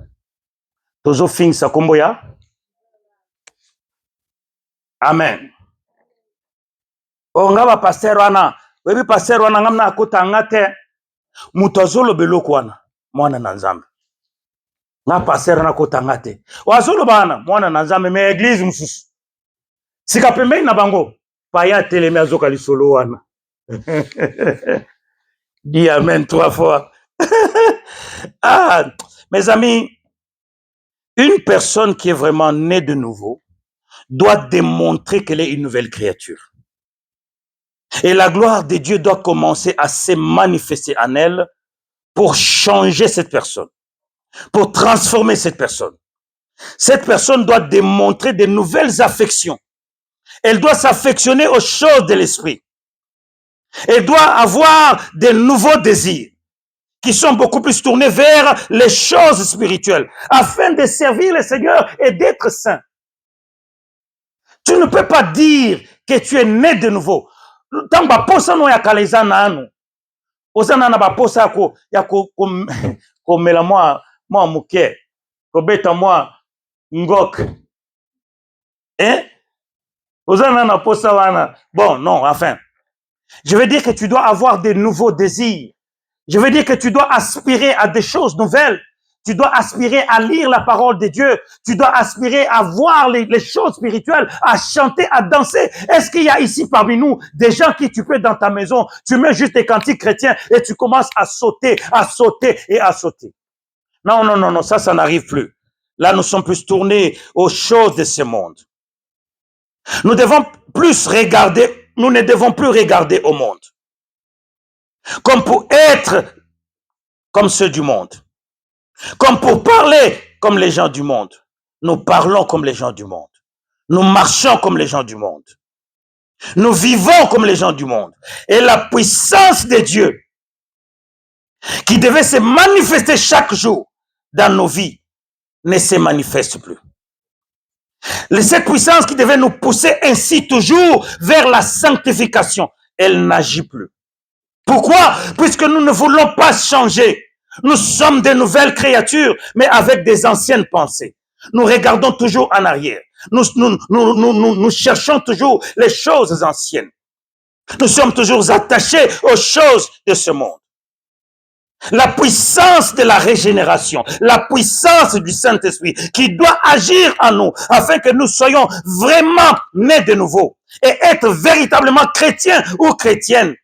Tozo fin sa komboya. Amen. Onga ba pasteur wana, webi pasteur wana ngamna akota ngate, mutazolo beloko wana, mwana na nzambe. Na pasteur na kota ngate. Wazolo bana, mwana na nzambe, me église msusu. Sika pembeni na bango, paya teleme azoka lisolo wana. Dis amen 3 fois. Ah, mes amis, une personne qui est vraiment née de nouveau doit démontrer qu'elle est une nouvelle créature. Et la gloire de Dieu doit commencer à se manifester en elle pour changer cette personne, pour transformer cette personne. Cette personne doit démontrer de nouvelles affections. Elle doit s'affectionner aux choses de l'esprit. Elle doit avoir de nouveaux désirs qui sont beaucoup plus tournés vers les choses spirituelles afin de servir le Seigneur et d'être saint. Tu ne peux pas dire que tu es né de nouveau. Osana na ba posa ko ya ko mela moi muke ko beta moi ngok. Hein? Osana na posa wana. Bon, non, enfin. Je veux dire que tu dois avoir des nouveaux désirs. Je veux dire que tu dois aspirer à des choses nouvelles. Tu dois aspirer à lire la parole de Dieu. Tu dois aspirer à voir les choses spirituelles, à chanter, à danser. Est-ce qu'il y a ici parmi nous des gens qui tu peux dans ta maison, tu mets juste des cantiques chrétiens et tu commences à sauter et à sauter. Non, non, non, non, ça n'arrive plus. Là, nous sommes plus tournés aux choses de ce monde. Nous devons plus regarder, nous ne devons plus regarder au monde comme pour être comme ceux du monde. Comme pour parler comme les gens du monde. Nous parlons comme les gens du monde. Nous marchons comme les gens du monde. Nous vivons comme les gens du monde. Et la puissance de Dieu qui devait se manifester chaque jour dans nos vies ne se manifeste plus. Cette puissance qui devait nous pousser ainsi toujours vers la sanctification, elle n'agit plus. Pourquoi? Puisque nous ne voulons pas changer. Nous sommes de nouvelles créatures, mais avec des anciennes pensées. Nous regardons toujours en arrière. Nous cherchons toujours les choses anciennes. Nous sommes toujours attachés aux choses de ce monde. La puissance de la régénération, la puissance du Saint-Esprit qui doit agir en nous afin que nous soyons vraiment nés de nouveau et être véritablement chrétiens ou chrétiennes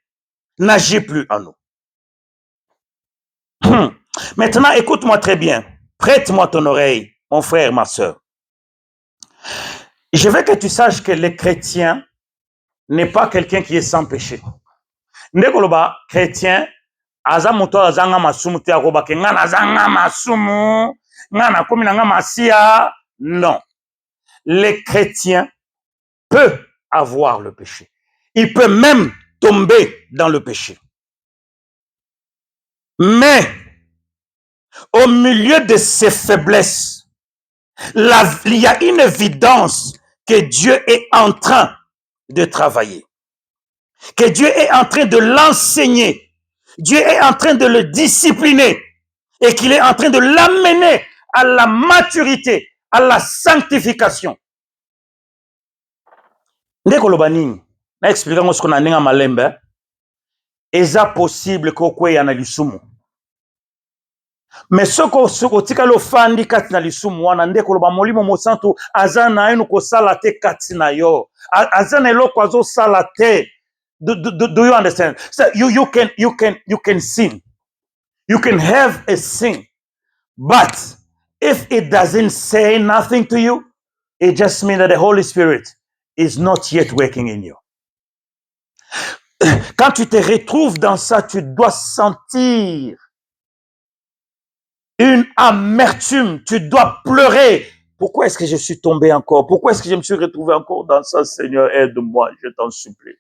n'agit plus en nous. Maintenant, écoute-moi très bien. Prête-moi ton oreille, mon frère, ma soeur. Je veux que tu saches que le chrétien n'est pas quelqu'un qui est sans péché. Ndekoloba chrétien, aza moto azanga masumu te akoba ke ngana azanga masumu, ngana komi nanga masia. Non. Le chrétien peut avoir le péché. Il peut même tomber dans le péché. Mais au milieu de ces faiblesses, il y a une évidence que Dieu est en train de travailler, que Dieu est en train de l'enseigner, Dieu est en train de le discipliner et qu'il est en train de l'amener à la maturité, à la sanctification. Ndekoloba nini? Na expliquer ce qu'on a ninga malembe. Eza possible ko ya na lisumu. Mais soko tika lo fandi kati na lisumu wana ndekoloba molimo mosantu azana enu ko sala te kati na yo. Azana eloko azo sala te. Do you understand? So you can sin. You can have a sin. But if it doesn't say nothing to you, it just means that the Holy Spirit is not yet working in you. Quand tu te retrouves dans ça, tu dois sentir une amertume, tu dois pleurer. Pourquoi est-ce que je suis tombé encore? Pourquoi est-ce que je me suis retrouvé encore dans ça? Seigneur, aide-moi, je t'en supplie.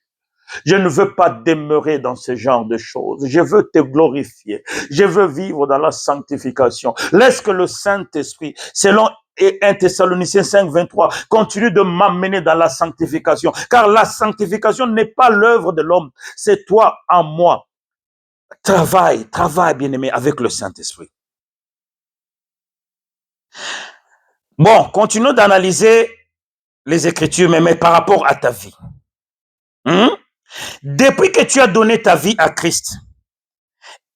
Je ne veux pas demeurer dans ce genre de choses. Je veux te glorifier. Je veux vivre dans la sanctification. Laisse que le Saint-Esprit, selon 1 Thessaloniciens 5, 23, continue de m'amener dans la sanctification. Car la sanctification n'est pas l'œuvre de l'homme. C'est toi en moi. Travaille, bien-aimé, avec le Saint-Esprit. Bon, continuons d'analyser les Écritures, mais par rapport à ta vie. Depuis que tu as donné ta vie à Christ,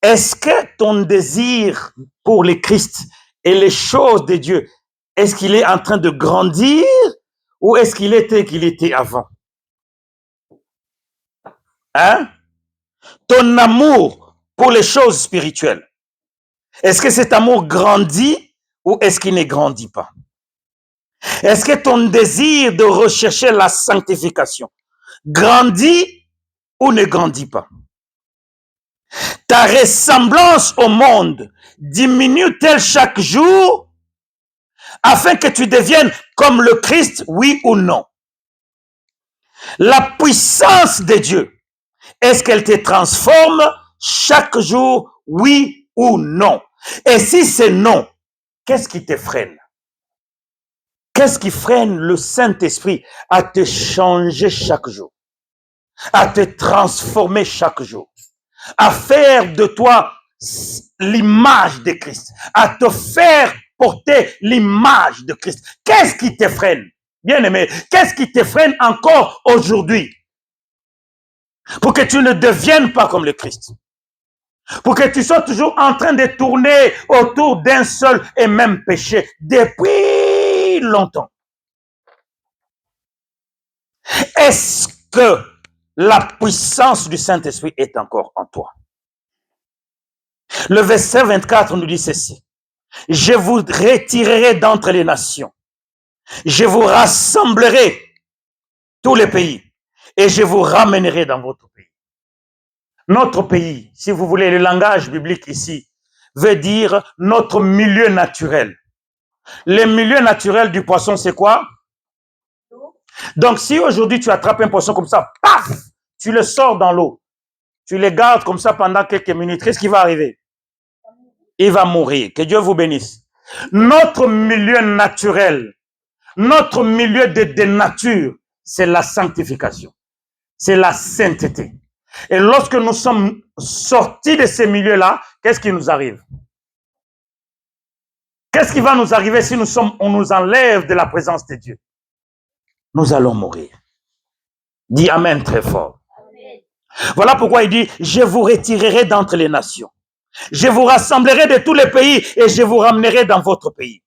est-ce que ton désir pour le Christ et les choses de Dieu, est-ce qu'il est en train de grandir ou est-ce qu'il était avant? Hein? Ton amour pour les choses spirituelles, est-ce que cet amour grandit ou est-ce qu'il ne grandit pas? Est-ce que ton désir de rechercher la sanctification grandit ou ne grandit pas? Ta ressemblance au monde diminue-t-elle chaque jour afin que tu deviennes comme le Christ, oui ou non? La puissance de Dieu, est-ce qu'elle te transforme chaque jour, oui ou non? Et si c'est non, qu'est-ce qui te freine? Qu'est-ce qui freine le Saint-Esprit à te changer chaque jour, à te transformer chaque jour? à faire de toi l'image de Christ, à te faire porter l'image de Christ. Qu'est-ce qui te freine? Bien-aimé, qu'est-ce qui te freine encore aujourd'hui pour que tu ne deviennes pas comme le Christ? Pour que tu sois toujours en train de tourner autour d'un seul et même péché depuis longtemps. Est-ce que la puissance du Saint-Esprit est encore en toi? Le verset 24 nous dit ceci. Je vous retirerai d'entre les nations. Je vous rassemblerai tous les pays et je vous ramènerai dans votre pays. Notre pays, si vous voulez, le langage biblique ici veut dire notre milieu naturel. Le milieu naturel du poisson, c'est quoi? Donc, si aujourd'hui tu attrapes un poisson comme ça, paf, tu le sors dans l'eau, tu le gardes comme ça pendant quelques minutes, qu'est-ce qui va arriver? Il va mourir. Que Dieu vous bénisse. Notre milieu naturel, notre milieu de nature, c'est la sanctification. C'est la sainteté. Et lorsque nous sommes sortis de ces milieux-là, qu'est-ce qui nous arrive? Qu'est-ce qui va nous arriver si on nous enlève de la présence de Dieu? Nous allons mourir. Dis Amen très fort. Amen. Voilà pourquoi il dit, je vous retirerai d'entre les nations. Je vous rassemblerai de tous les pays et je vous ramènerai dans votre pays.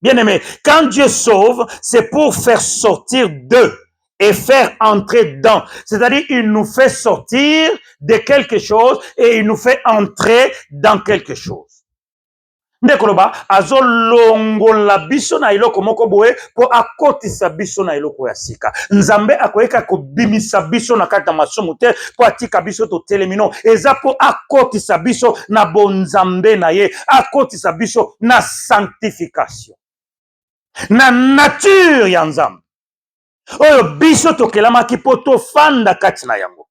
Bien-aimé, quand Dieu sauve, c'est pour faire sortir d'eux et faire entrer dans. C'est-à-dire, il nous fait sortir de quelque chose et il nous fait entrer dans quelque chose. Ndekoloba, azolongola biso na iloko moko boye po akotisa biso na iloko ya sika. Nzambe akoyeka kobimisa biso na kati ya masumu te po atika biso totelemino. Eza po akotisa biso na bonzambe na ye, akotisa biso na sanctification. Na nature ya Nzambe. Oyo biso tokelamaki po tofanda kati na yango.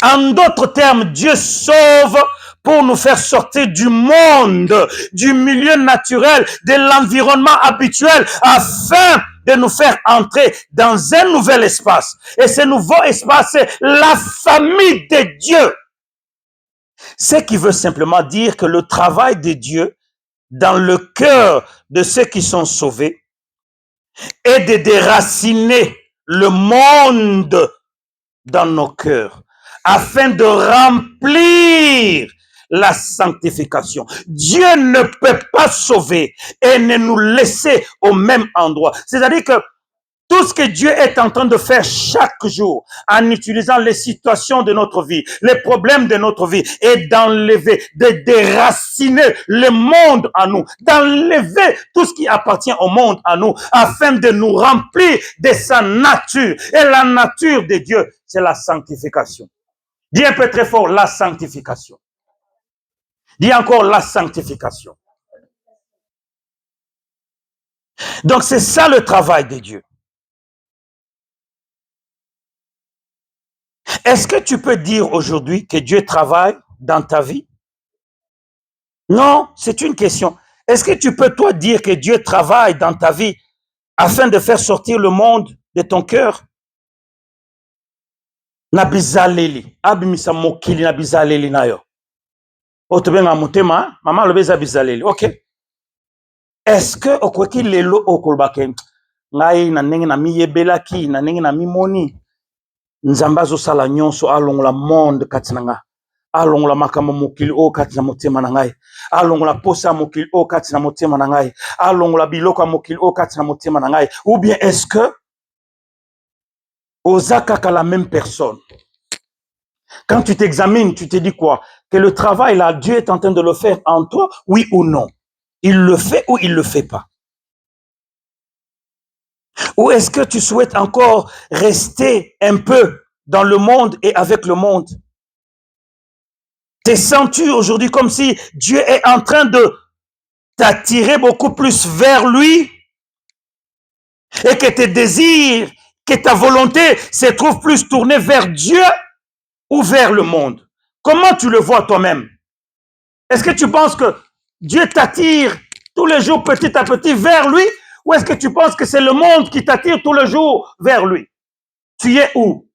En d'autres termes, Dieu sauve pour nous faire sortir du monde, du milieu naturel, de l'environnement habituel, afin de nous faire entrer dans un nouvel espace. Et ce nouveau espace, c'est la famille de Dieu. Ce qui veut simplement dire que le travail de Dieu dans le cœur de ceux qui sont sauvés est de déraciner le monde dans nos cœurs, afin de remplir la sanctification. Dieu ne peut pas sauver et ne nous laisser au même endroit. C'est-à-dire que tout ce que Dieu est en train de faire chaque jour, en utilisant les situations de notre vie, les problèmes de notre vie, est d'enlever, de déraciner le monde en nous, d'enlever tout ce qui appartient au monde en nous, afin de nous remplir de sa nature. Et la nature de Dieu, c'est la sanctification. Dis un peu très fort, la sanctification. Dis encore la sanctification. Donc c'est ça le travail de Dieu. Est-ce que tu peux dire aujourd'hui que Dieu travaille dans ta vie? Non, c'est une question. Est-ce que tu peux toi dire que Dieu travaille dans ta vie afin de faire sortir le monde de ton cœur? Nabizaleli, abimisa mokili nabizaleli nayo. Otobenga mutema, mama lobeza bizaleli. OK. Est-ce que okweki lelo okolbake ngai na ndenge na miyebelaki na ndenge na mimoni Nzambe azosala nyonso alongola monde kati na nga, alongola makambo mokili o kati na motema na ngai, alongola posa mokili o kati na motema na ngai, alongola biloko mokili o kati na motema na ngai? Ou bien est-ce que oza kaka la même personne? Quand tu t'examines, tu te dis quoi? Que le travail là, Dieu est en train de le faire en toi, oui ou non? Il le fait ou il le fait pas? Ou est-ce que tu souhaites encore rester un peu dans le monde et avec le monde? Te sens-tu aujourd'hui comme si Dieu est en train de t'attirer beaucoup plus vers lui et que tes désirs, que ta volonté se trouve plus tournée vers Dieu ou vers le monde? Comment tu le vois toi-même? Est-ce que tu penses que Dieu t'attire tous les jours petit à petit vers lui? Ou est-ce que tu penses que c'est le monde qui t'attire tous les jours vers lui? Tu es où?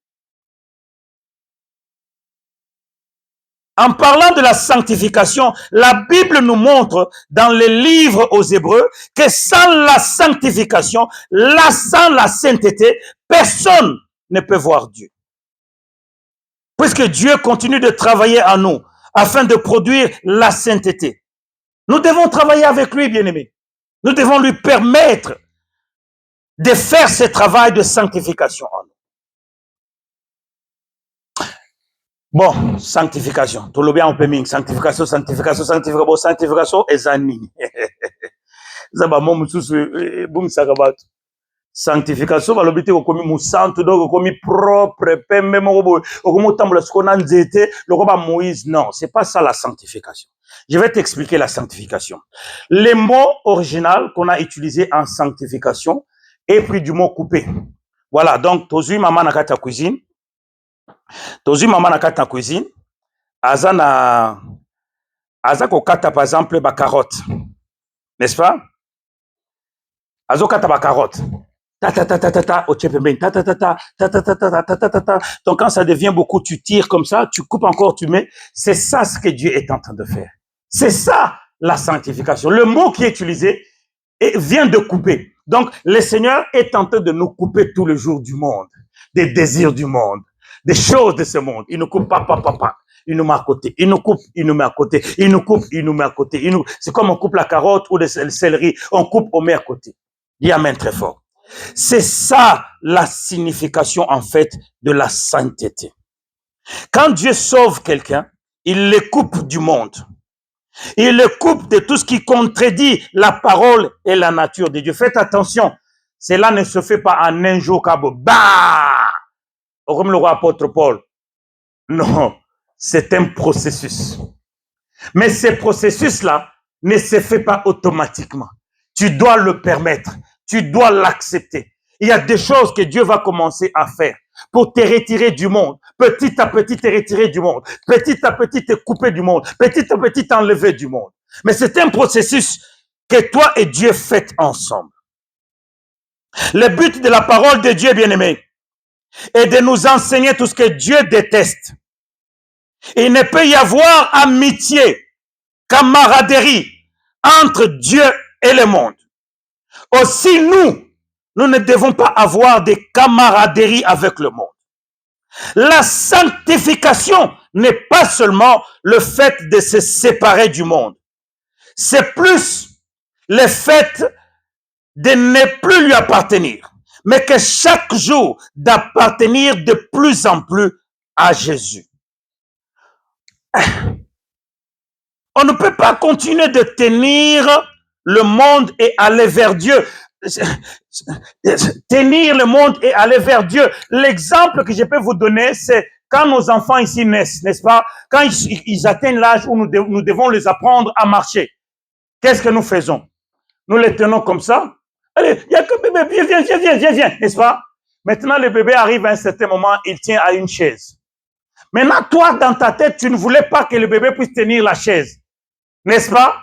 En parlant de la sanctification, la Bible nous montre dans les livres aux Hébreux que sans la sanctification, sans la sainteté, personne ne peut voir Dieu. Puisque Dieu continue de travailler en nous afin de produire la sainteté. Nous devons travailler avec lui, bien-aimé. Nous devons lui permettre de faire ce travail de sanctification en nous. Bon, sanctification. Tout le bien on peut dire sanctification, sanctification, sanctification, sanctification et zani. Zaba mo mususu bum sakabat. Sanctification va l'obité au commis moussanto donc au commis propre pembe mo au commis tambola skona nzete le combat Moïse. Non, c'est pas ça la sanctification. Je vais t'expliquer la sanctification. Les mots original qu'on a utilisé en sanctification est pris du mot coupé. Voilà, donc tozu maman na kata cuisine. Tozu maman na kata cuisine. Aza ko kata par exemple ba carotte. N'est-ce pas? Azo kata ba carotte. Donc quand ça devient beaucoup, tu tires comme ça, tu coupes encore, tu mets. C'est ça ce que Dieu est en train de faire. C'est ça la sanctification. Le mot qui est utilisé vient de couper. Donc le Seigneur est en train de nous couper tous les jours du monde, des désirs du monde, des choses de ce monde. Il nous coupe pas. Il nous met à côté. Il nous coupe, il nous met à côté. Il nous coupe, il nous met à côté. C'est comme on coupe la carotte ou le céleri. On coupe, on met à côté. Dis amen très fort. C'est ça la signification en fait de la sainteté. Quand Dieu sauve quelqu'un, il le coupe du monde. Il le coupe de tout ce qui contredit la parole et la nature de Dieu. Faites attention, cela ne se fait pas en un jour cabo. Bah! Comme le roi apôtre Paul. Non, c'est un processus. Mais ce processus-là ne se fait pas automatiquement. Tu dois le permettre. Tu dois l'accepter. Il y a des choses que Dieu va commencer à faire pour te retirer du monde. Petit à petit te retirer du monde. Petit à petit te couper du monde. Petit à petit t'enlever du monde. Mais c'est un processus que toi et Dieu faites ensemble. Le but de la parole de Dieu, bien-aimé, est de nous enseigner tout ce que Dieu déteste. Il ne peut y avoir amitié, camaraderie entre Dieu et le monde. Aussi, nous ne devons pas avoir de camaraderie avec le monde. La sanctification n'est pas seulement le fait de se séparer du monde. C'est plus le fait de ne plus lui appartenir, mais que chaque jour d'appartenir de plus en plus à Jésus. On ne peut pas continuer de tenir le monde et aller vers Dieu. Tenir le monde et aller vers Dieu. L'exemple que je peux vous donner, c'est quand nos enfants ici naissent, n'est-ce pas? Quand ils atteignent l'âge où nous devons les apprendre à marcher. Qu'est-ce que nous faisons? Nous les tenons comme ça. Allez, il y a que bébé, viens, n'est-ce pas? Maintenant, le bébé arrive à un certain moment, il tient à une chaise. Maintenant, toi, dans ta tête, tu ne voulais pas que le bébé puisse tenir la chaise. N'est-ce pas?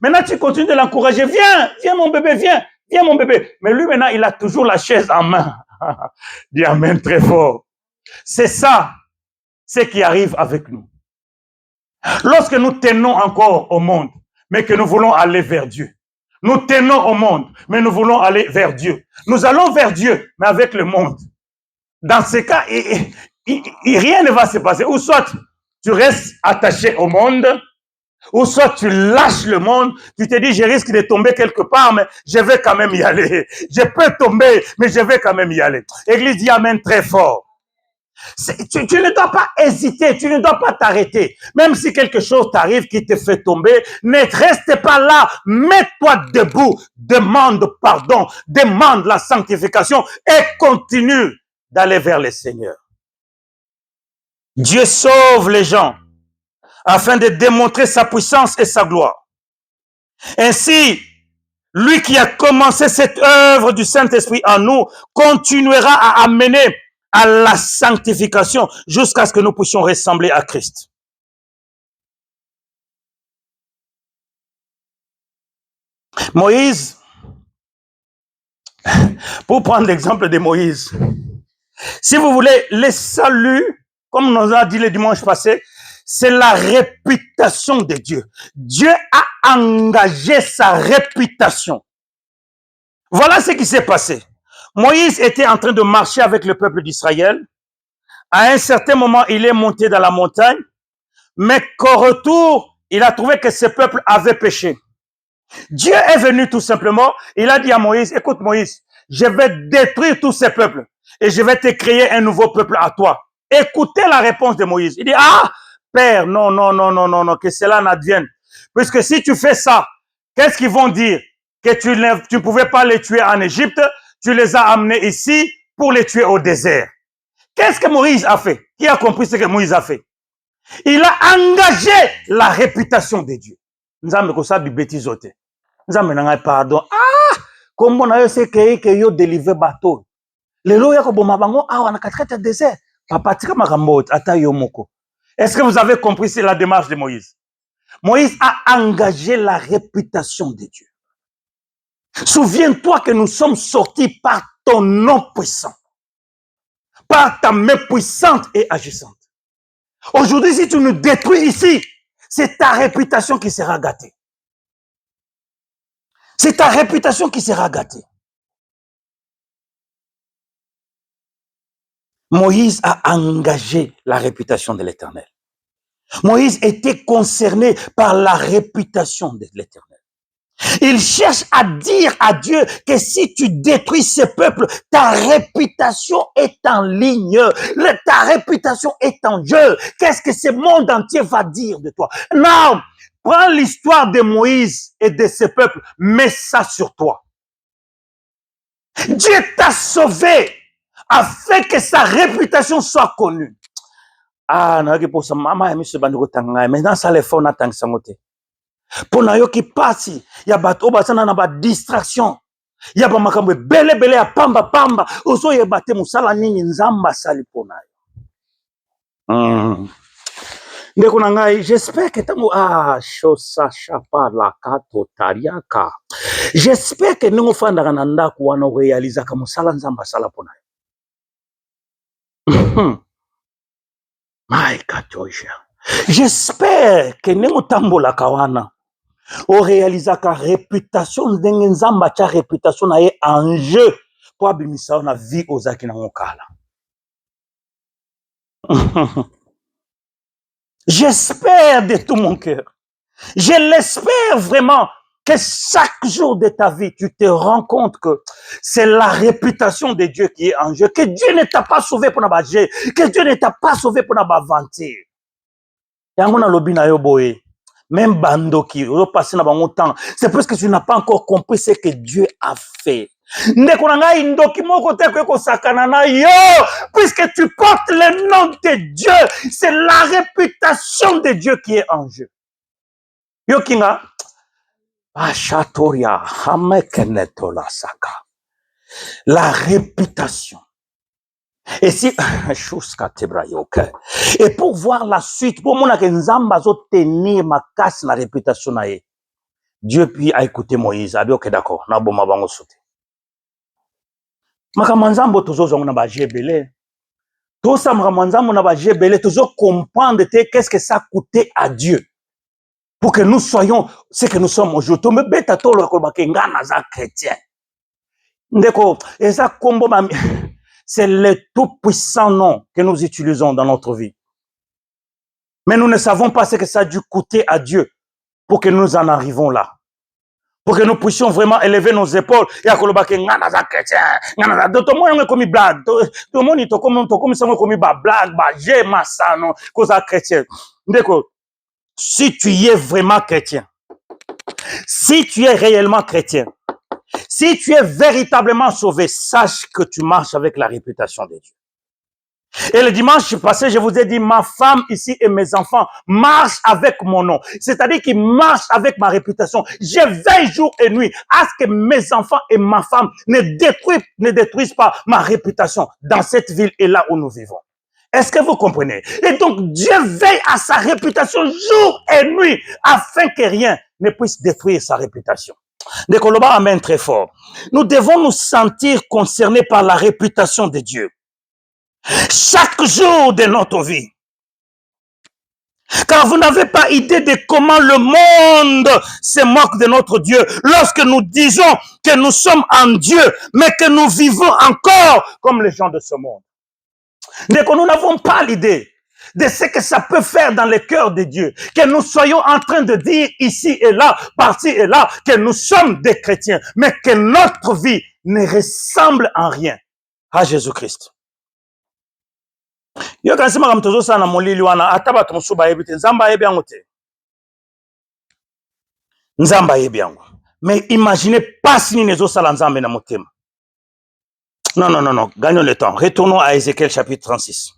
Maintenant, tu continues de l'encourager. Viens mon bébé, viens mon bébé. Mais lui, maintenant, il a toujours la chaise en main. Dis amen très fort. C'est ça, ce qui arrive avec nous. Lorsque nous tenons encore au monde, mais que nous voulons aller vers Dieu. Nous tenons au monde, mais nous voulons aller vers Dieu. Nous allons vers Dieu, mais avec le monde. Dans ce cas, rien ne va se passer. Ou soit tu restes attaché au monde, ou soit tu lâches le monde, tu te dis, je risque de tomber quelque part, mais je vais quand même y aller. Je peux tomber, mais je vais quand même y aller. Église dit amen très fort. Tu ne dois pas hésiter, tu ne dois pas t'arrêter. Même si quelque chose t'arrive qui te fait tomber, ne reste pas là. Mets-toi debout, demande pardon, demande la sanctification et continue d'aller vers le Seigneur. Dieu sauve les gens afin de démontrer sa puissance et sa gloire. Ainsi, lui qui a commencé cette œuvre du Saint-Esprit en nous continuera à amener à la sanctification jusqu'à ce que nous puissions ressembler à Christ. Moïse, pour prendre l'exemple de Moïse, si vous voulez, le salut, comme on a dit le dimanche passé, c'est la réputation de Dieu. Dieu a engagé sa réputation. Voilà ce qui s'est passé. Moïse était en train de marcher avec le peuple d'Israël. À un certain moment, il est monté dans la montagne, mais qu'au retour, il a trouvé que ce peuple avait péché. Dieu est venu tout simplement, il a dit à Moïse, écoute Moïse, je vais détruire tous ces peuples et je vais te créer un nouveau peuple à toi. Écoutez la réponse de Moïse. Il dit, ah, Père, non, non, non, non, non, non, que cela n'advienne. Puisque si tu fais ça, qu'est-ce qu'ils vont dire? Que tu ne pouvais pas les tuer en Égypte, tu les as amenés ici pour les tuer au désert. Qu'est-ce que Moïse a fait? Qui a compris ce que Moïse a fait? Il a engagé la réputation de Dieu. Nous avons ça du bêtise. Nous avons pardon. Ah, comment on a essayé que yo délivrer bateau. Les lois yako bomabango ah on a quatre désert. Papa tika makambo ata yo moko. Est-ce que vous avez compris c'est la démarche de Moïse? Moïse a engagé la réputation de Dieu. Souviens-toi que nous sommes sortis par ton nom puissant, par ta main puissante et agissante. Aujourd'hui, si tu nous détruis ici, c'est ta réputation qui sera gâtée. C'est ta réputation qui sera gâtée. Moïse a engagé la réputation de l'Éternel. Moïse était concerné par la réputation de l'Éternel. Il cherche à dire à Dieu que si tu détruis ce peuple, ta réputation est en ligne, ta réputation est en jeu. Qu'est-ce que ce monde entier va dire de toi? Non, prends l'histoire de Moïse et de ce peuple, mets ça sur toi. Dieu t'a sauvé afin que sa réputation soit connue. Ah, non, pour ça, maman, maintenant ça les fait, on attend que ça monte. Pour na yo qui passe, il y a bateau basana na ba distraction. Il y a ba makambo bele bele ya pamba pamba. Ozo ye bate musala nini nzamba sali pona yo. Ndeko na ngai, j'espère que tango shosa chapa la kato tariaka. J'espère que ningo fanda na ndako wana réaliser ka musala nzamba sala pona yo. My katoja. J'espère que ningo tambola kawana. On réalise que la réputation ndenge nzamba cha réputation na ye en jeu pour abimisa na vie aux aki na ngokala. J'espère de tout mon cœur. Je l'espère vraiment que chaque jour de ta vie, tu te rends compte que c'est la réputation de Dieu qui est en jeu, que Dieu ne t'a pas sauvé pour n'abager, que Dieu ne t'a pas sauvé pour n'abavantir. Yango na lobi na yo boye. Même bandoki, c'est parce que tu n'as pas encore compris ce que Dieu a fait. Puisque tu portes le nom de Dieu, c'est la réputation de Dieu qui est en jeu. Yokinga, la réputation. Et si, et pour voir la suite, pour mon tenir ma casse la réputation, Dieu puis a écouté Moïse, a dit ok d'accord, na bon ma bango sauter. Makamanzambo tozo zongo na ba jebele. Tout ça makamanzambo na ba jebele, tozo comprendre qu'est-ce que ça coûtait à Dieu pour que nous soyons ce que nous sommes aujourd'hui. To me beta to lo ko ba ke ngana za chrétien. Ndeko, et ça combo ma c'est le tout-puissant nom que nous utilisons dans notre vie. Mais nous ne savons pas ce que ça a dû coûter à Dieu pour que nous en arrivons là. Pour que nous puissions vraiment élever nos épaules. Et à Kolobake, ngana za chrétien, ngana za, tout le monde est comme blague, tout le monde est comme ça, comme blague, j'ai ma sano, cause chrétien. D'accord. Si tu es vraiment chrétien, si tu es réellement chrétien, si tu es véritablement sauvé, sache que tu marches avec la réputation de Dieu. Et le dimanche passé, je vous ai dit, ma femme ici et mes enfants marchent avec mon nom. C'est-à-dire qu'ils marchent avec ma réputation. Je veille jour et nuit à ce que mes enfants et ma femme ne détruisent pas ma réputation dans cette ville et là où nous vivons. Est-ce que vous comprenez? Et donc, Dieu veille à sa réputation jour et nuit afin que rien ne puisse détruire sa réputation. De Koloba amène très fort. Nous devons nous sentir concernés par la réputation de Dieu. Chaque jour de notre vie. car vous n'avez pas idée de comment le monde se moque de notre Dieu lorsque nous disons que nous sommes en Dieu, mais que nous vivons encore comme les gens de ce monde. Dès que nous n'avons pas l'idée de ce que ça peut faire dans le cœur de Dieu, que nous soyons en train de dire ici et là, par-ci et là, que nous sommes des chrétiens, mais que notre vie ne ressemble en rien à Jésus-Christ. Yo kasi maka mtozo sana molili wana ataba tumusuba yebite nzamba yebi yango te. Nzamba yebi yango. Mais imaginez pas si ni nezo sala nzambe na motema. Non, gagnons le temps. Retournons à Ézéchiel chapitre 36.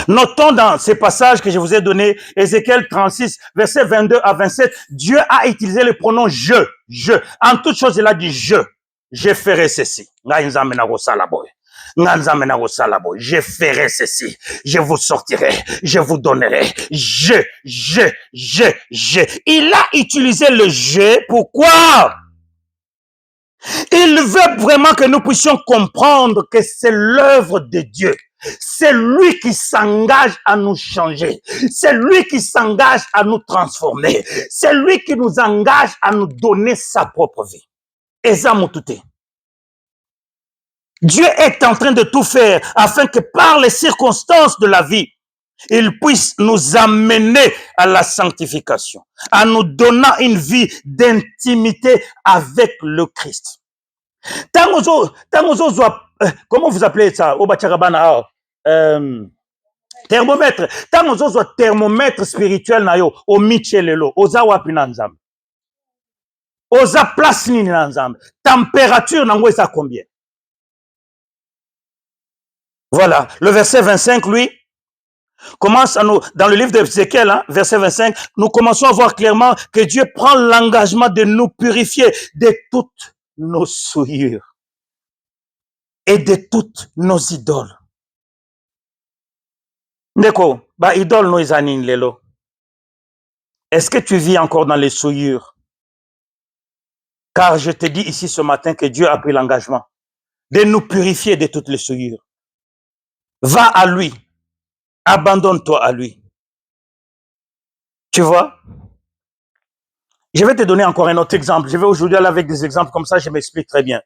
Notons dans ces passages que je vous ai donnés, Ézéchiel 36, versets 22 à 27, Dieu a utilisé le pronom je. En toute chose, il a dit je ferai ceci. Je ferai ceci, je vous sortirai, je vous donnerai, je. Il a utilisé le je, pourquoi? Il veut vraiment que nous puissions comprendre que c'est l'œuvre de Dieu. C'est lui qui s'engage à nous changer. C'est lui qui s'engage à nous transformer. C'est lui qui nous engage à nous donner sa propre vie. Et ça, Dieu est en train de tout faire afin que par les circonstances de la vie, il puisse nous amener à la sanctification, en nous donnant une vie d'intimité avec le Christ. Comment vous appelez ça? Thermomètre. Thermomètre spirituel na yo, o michelelo, oza wapi na nzambe. Oza place nini na nzambe. Température nango eza combien? Voilà, le verset 25, lui, commence à nous, dans le livre d'Ézéchiel, hein, verset 25, nous commençons à voir clairement que Dieu prend l'engagement de nous purifier de toutes nos souillures et de toutes nos idoles. Ndeko, ba idole no izani lelo. Est-ce que tu vis encore dans les souillures? Car je te dis ici ce matin que Dieu a pris l'engagement de nous purifier de toutes les souillures. Va à lui. Abandonne-toi à lui. Tu vois? Je vais te donner encore un autre exemple. Je vais aujourd'hui aller avec des exemples comme ça, je m'explique très bien.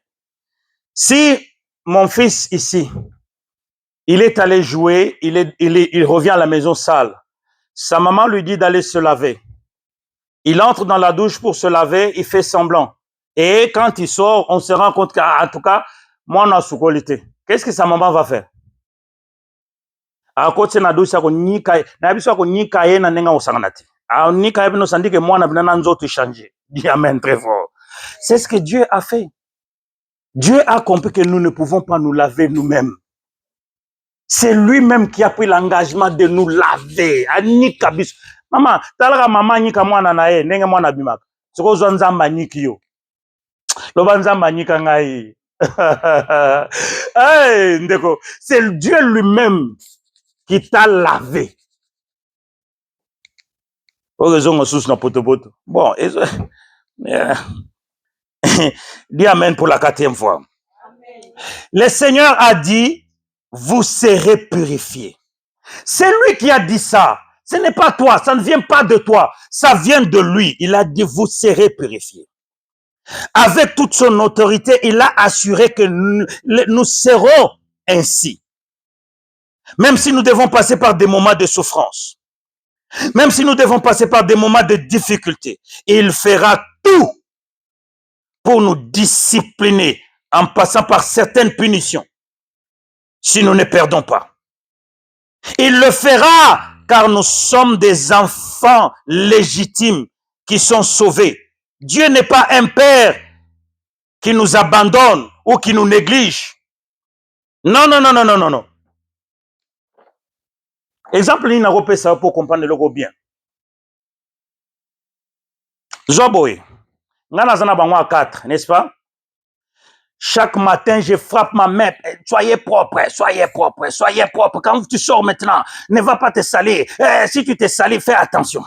Si mon fils ici, il est allé jouer, il revient à la maison sale. Sa maman lui dit d'aller se laver. Il entre dans la douche pour se laver, il fait semblant. Et quand il sort, on se rend compte qu'en tout cas, moi, on a sous-qualité. Qu'est-ce que sa maman va faire? C'est ce que Dieu a fait. Dieu a compris que nous ne pouvons pas nous laver nous-mêmes. C'est lui-même qui a pris l'engagement de nous laver. Maman, talaka maman nika mwana na ye, nenge mwana bimaka. Soko zo nzamba niki yo. Loba nzamba nika ngai. Hey, ndeko, c'est Dieu lui-même qui t'a lavé. Bon, dis amen pour la 4e fois. Amen. Le Seigneur a dit, vous serez purifiés. C'est lui qui a dit ça. Ce n'est pas toi, ça ne vient pas de toi, ça vient de lui. Il a dit, vous serez purifiés. Avec toute son autorité, il a assuré que nous serons ainsi. Même si nous devons passer par des moments de souffrance, même si nous devons passer par des moments de difficulté, il fera tout pour nous discipliner en passant par certaines punitions, si nous ne perdons pas. Il le fera car nous sommes des enfants légitimes qui sont sauvés. Dieu n'est pas un père qui nous abandonne ou qui nous néglige. Non. Exemple, il n'a pas ça pour comprendre le bien. Zoboé, Nanazana Bangwa 4, n'est-ce pas? Chaque matin, je frappe ma main. Soyez propre, soyez propre, soyez propre. Quand tu sors maintenant, ne va pas te salir. Si tu te salis, fais attention.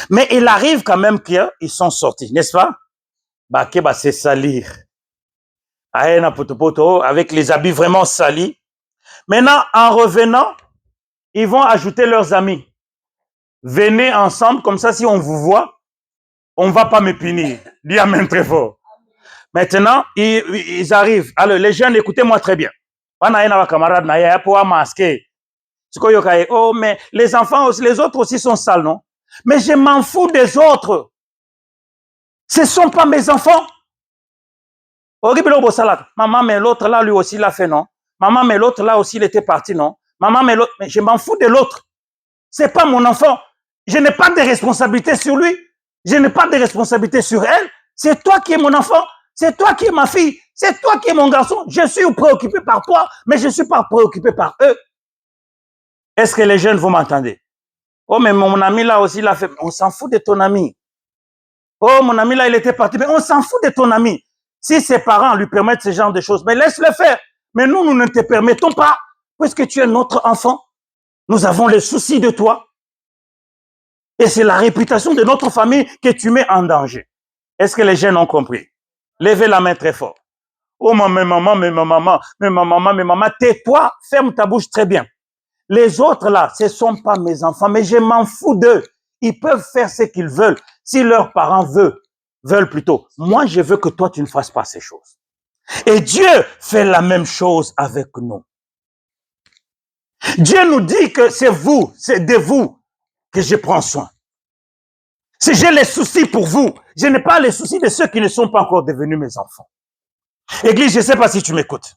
Mais il arrive quand même qu'ils sont sortis, n'est-ce pas? Bah, c'est salir. Avec les habits vraiment salis. Maintenant, en revenant, ils vont ajouter leurs amis. Venez ensemble, comme ça, si on vous voit, on ne va pas me punir. Dis amen très fort. Maintenant, ils arrivent. Alors, les jeunes, écoutez-moi très bien. Oh, mais les enfants, les autres aussi sont sales, non? Mais je m'en fous des autres. Ce ne sont pas mes enfants. Maman, mais l'autre là, lui aussi l'a fait, non? Maman, mais l'autre là aussi, il était parti, non? Maman, mais l'autre, mais je m'en fous de l'autre. C'est pas mon enfant. Je n'ai pas de responsabilité sur lui. Je n'ai pas de responsabilité sur elle. C'est toi qui es mon enfant. C'est toi qui es ma fille. C'est toi qui es mon garçon. Je suis préoccupé par toi, mais je ne suis pas préoccupé par eux. Est-ce que les jeunes, vous m'entendez? Oh, mais mon ami là aussi l'a fait. On s'en fout de ton ami. Oh, mon ami là, il était parti. Mais on s'en fout de ton ami. Si ses parents lui permettent ce genre de choses, mais laisse-le faire. Mais nous, nous ne te permettons pas, puisque tu es notre enfant. Nous avons les soucis de toi. Et c'est la réputation de notre famille que tu mets en danger. Est-ce que les jeunes ont compris? Levez la main très fort. Oh, mais maman, tais-toi, ferme ta bouche très bien. Les autres là, ce ne sont pas mes enfants, mais je m'en fous d'eux. Ils peuvent faire ce qu'ils veulent. Si leurs parents veulent plutôt. Moi, je veux que toi, tu ne fasses pas ces choses. Et Dieu fait la même chose avec nous. Dieu nous dit que c'est de vous que je prends soin. Si j'ai les soucis pour vous, je n'ai pas les soucis de ceux qui ne sont pas encore devenus mes enfants. Église, je ne sais pas si tu m'écoutes.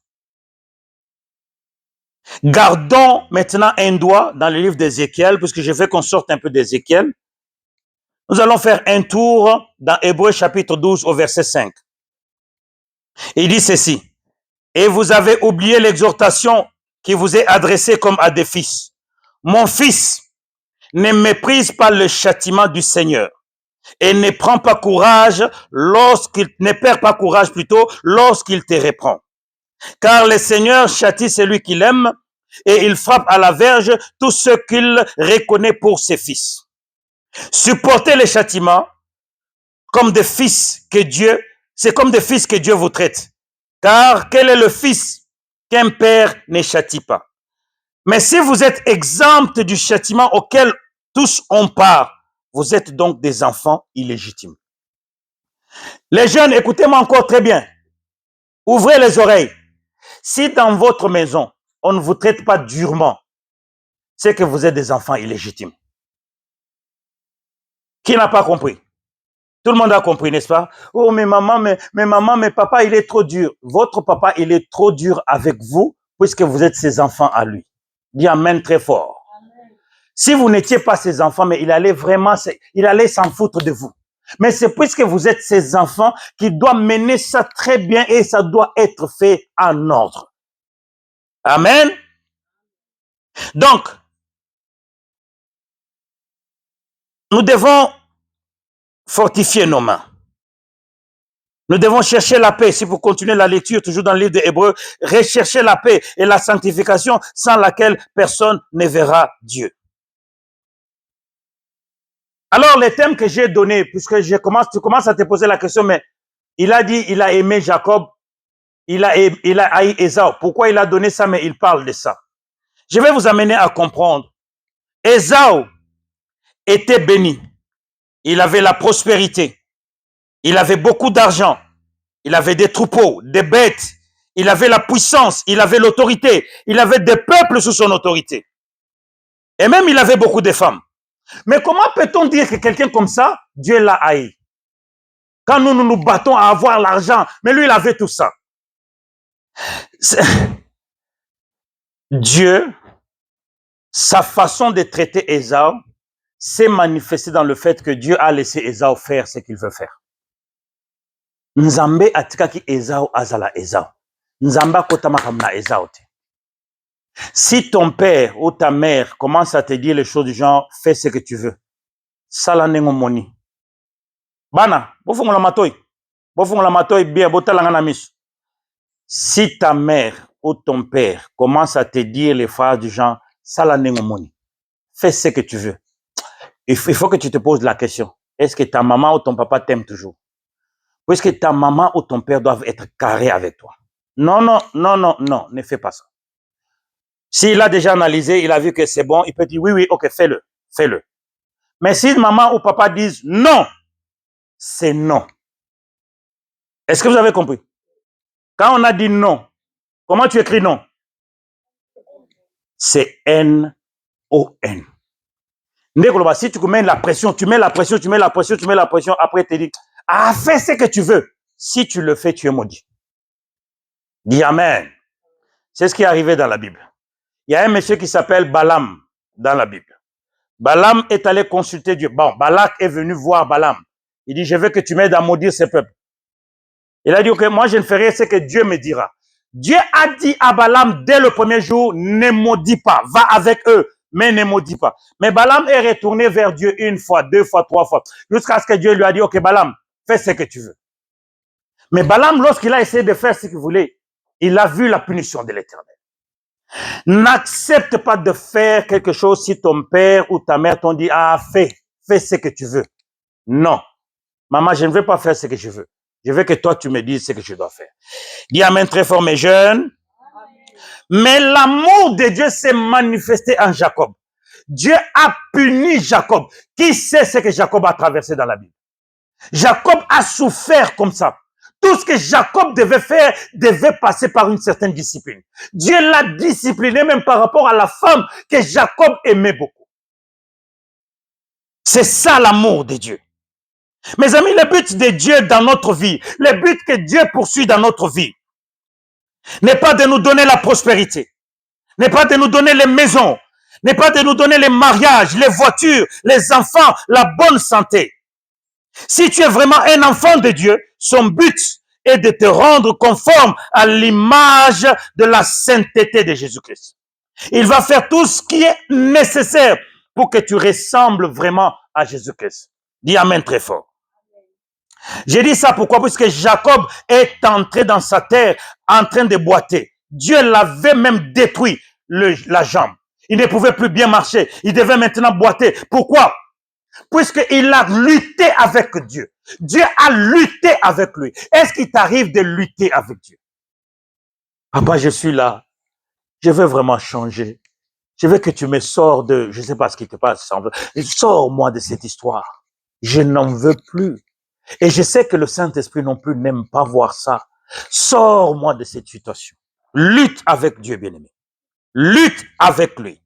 Gardons maintenant un doigt dans le livre d'Ézéchiel, puisque je veux qu'on sorte un peu d'Ézéchiel. Nous allons faire un tour dans Hébreux chapitre 12 au verset 5. Il dit ceci. Et vous avez oublié l'exhortation qui vous est adressée comme à des fils. Mon fils, ne méprise pas le châtiment du Seigneur et ne prends pas courage ne perds pas courage plutôt lorsqu'il te reprend. Car le Seigneur châtie celui qu'il aime et il frappe à la verge tous ceux qu'il reconnaît pour ses fils. Supportez les châtiments comme des fils que Dieu, c'est comme des fils que Dieu vous traite. Car quel est le fils qu'un père ne châtie pas? Mais si vous êtes exempt du châtiment auquel tous ont part, vous êtes donc des enfants illégitimes. Les jeunes, écoutez-moi encore très bien. Ouvrez les oreilles. Si dans votre maison, on ne vous traite pas durement, c'est que vous êtes des enfants illégitimes. Qui n'a pas compris? Tout le monde a compris, n'est-ce pas? Oh, mais maman, mais papa, il est trop dur. Votre papa, il est trop dur avec vous, puisque vous êtes ses enfants à lui. Dis amen très fort. Amen. Si vous n'étiez pas ses enfants, mais il allait s'en foutre de vous. Mais c'est puisque vous êtes ses enfants qu'il doit mener ça très bien et ça doit être fait en ordre. Amen. Donc, nous devons fortifier nos mains. Nous devons chercher la paix. Si vous continuez la lecture, toujours dans le livre des Hébreux, rechercher la paix et la sanctification sans laquelle personne ne verra Dieu. Alors, les thèmes que j'ai donnés, puisque tu commences à te poser la question, mais il a dit, il a aimé Jacob, il a haï Ésaü. Pourquoi il a donné ça, mais il parle de ça. Je vais vous amener à comprendre. Ésaü était béni. Il avait la prospérité. Il avait beaucoup d'argent. Il avait des troupeaux, des bêtes. Il avait la puissance. Il avait l'autorité. Il avait des peuples sous son autorité. Et même, il avait beaucoup de femmes. Mais comment peut-on dire que quelqu'un comme ça, Dieu l'a haï? Quand nous nous battons à avoir l'argent, mais lui, il avait tout ça. Dieu, sa façon de traiter Ésaü, s'est manifestée dans le fait que Dieu a laissé Ésaü faire ce qu'il veut faire. Nzambe atikaki Ésaü azala Ésaü. Nzambe akotama kamna Ésaü te. Si ton père ou ta mère commence à te dire les choses du genre, fais ce que tu veux. Sala nengo moni. Bana, bofungola matoi bien, botalanga na miso. Si ta mère ou ton père commence à te dire les phrases du genre, sala nengo moni. Fais ce que tu veux. Il faut que tu te poses la question. Est-ce que ta maman ou ton papa t'aime toujours? Ou est-ce que ta maman ou ton père doivent être carrés avec toi? Non, ne fais pas ça. S'il a déjà analysé, il a vu que c'est bon, il peut dire oui, ok, fais-le. Mais si maman ou papa disent non, c'est non. Est-ce que vous avez compris? Quand on a dit non, comment tu écris non? C'est N-O-N. Si tu mets la pression, après tu dis, ah, fais ce que tu veux. Si tu le fais, tu es maudit. Dis Amen. C'est ce qui est arrivé dans la Bible. Il y a un monsieur qui s'appelle Balaam dans la Bible. Balaam est allé consulter Dieu. Bon, Balak est venu voir Balaam. Il dit, je veux que tu m'aides à maudire ce peuple. Il a dit, ok, moi je ne ferai ce que Dieu me dira. Dieu a dit à Balaam dès le premier jour, ne maudis pas, va avec eux, mais ne maudis pas. Mais Balaam est retourné vers Dieu une fois, deux fois, trois fois, jusqu'à ce que Dieu lui a dit, ok Balaam, fais ce que tu veux. Mais Balaam, lorsqu'il a essayé de faire ce qu'il voulait, il a vu la punition de l'Éternel. N'accepte pas de faire quelque chose si ton père ou ta mère t'ont dit, ah, fais ce que tu veux. Non. Maman, je ne veux pas faire ce que je veux. Je veux que toi, tu me dises ce que je dois faire. Dis Amen très fort, mes jeunes. Mais l'amour de Dieu s'est manifesté en Jacob. Dieu a puni Jacob. Qui sait ce que Jacob a traversé dans la Bible? Jacob a souffert comme ça. Tout ce que Jacob devait faire devait passer par une certaine discipline. Dieu l'a discipliné même par rapport à la femme que Jacob aimait beaucoup. C'est ça l'amour de Dieu. Mes amis, le but de Dieu dans notre vie, le but que Dieu poursuit dans notre vie, n'est pas de nous donner la prospérité, n'est pas de nous donner les maisons, n'est pas de nous donner les mariages, les voitures, les enfants, la bonne santé. Si tu es vraiment un enfant de Dieu, son but est de te rendre conforme à l'image de la sainteté de Jésus-Christ. Il va faire tout ce qui est nécessaire pour que tu ressembles vraiment à Jésus-Christ. Dis Amen très fort. J'ai dit ça pourquoi? Parce que Jacob est entré dans sa terre en train de boiter. Dieu l'avait même détruit la jambe. Il ne pouvait plus bien marcher. Il devait maintenant boiter. Pourquoi? Puisqu'il a lutté avec Dieu. Dieu a lutté avec lui. Est-ce qu'il t'arrive de lutter avec Dieu? Papa, je suis là. Je veux vraiment changer. Je veux que tu me sors de, je ne sais pas ce qui te passe. Sors-moi de cette histoire. Je n'en veux plus. Et je sais que le Saint-Esprit non plus n'aime pas voir ça. Sors-moi de cette situation. Lutte avec Dieu, bien-aimé. Lutte avec lui.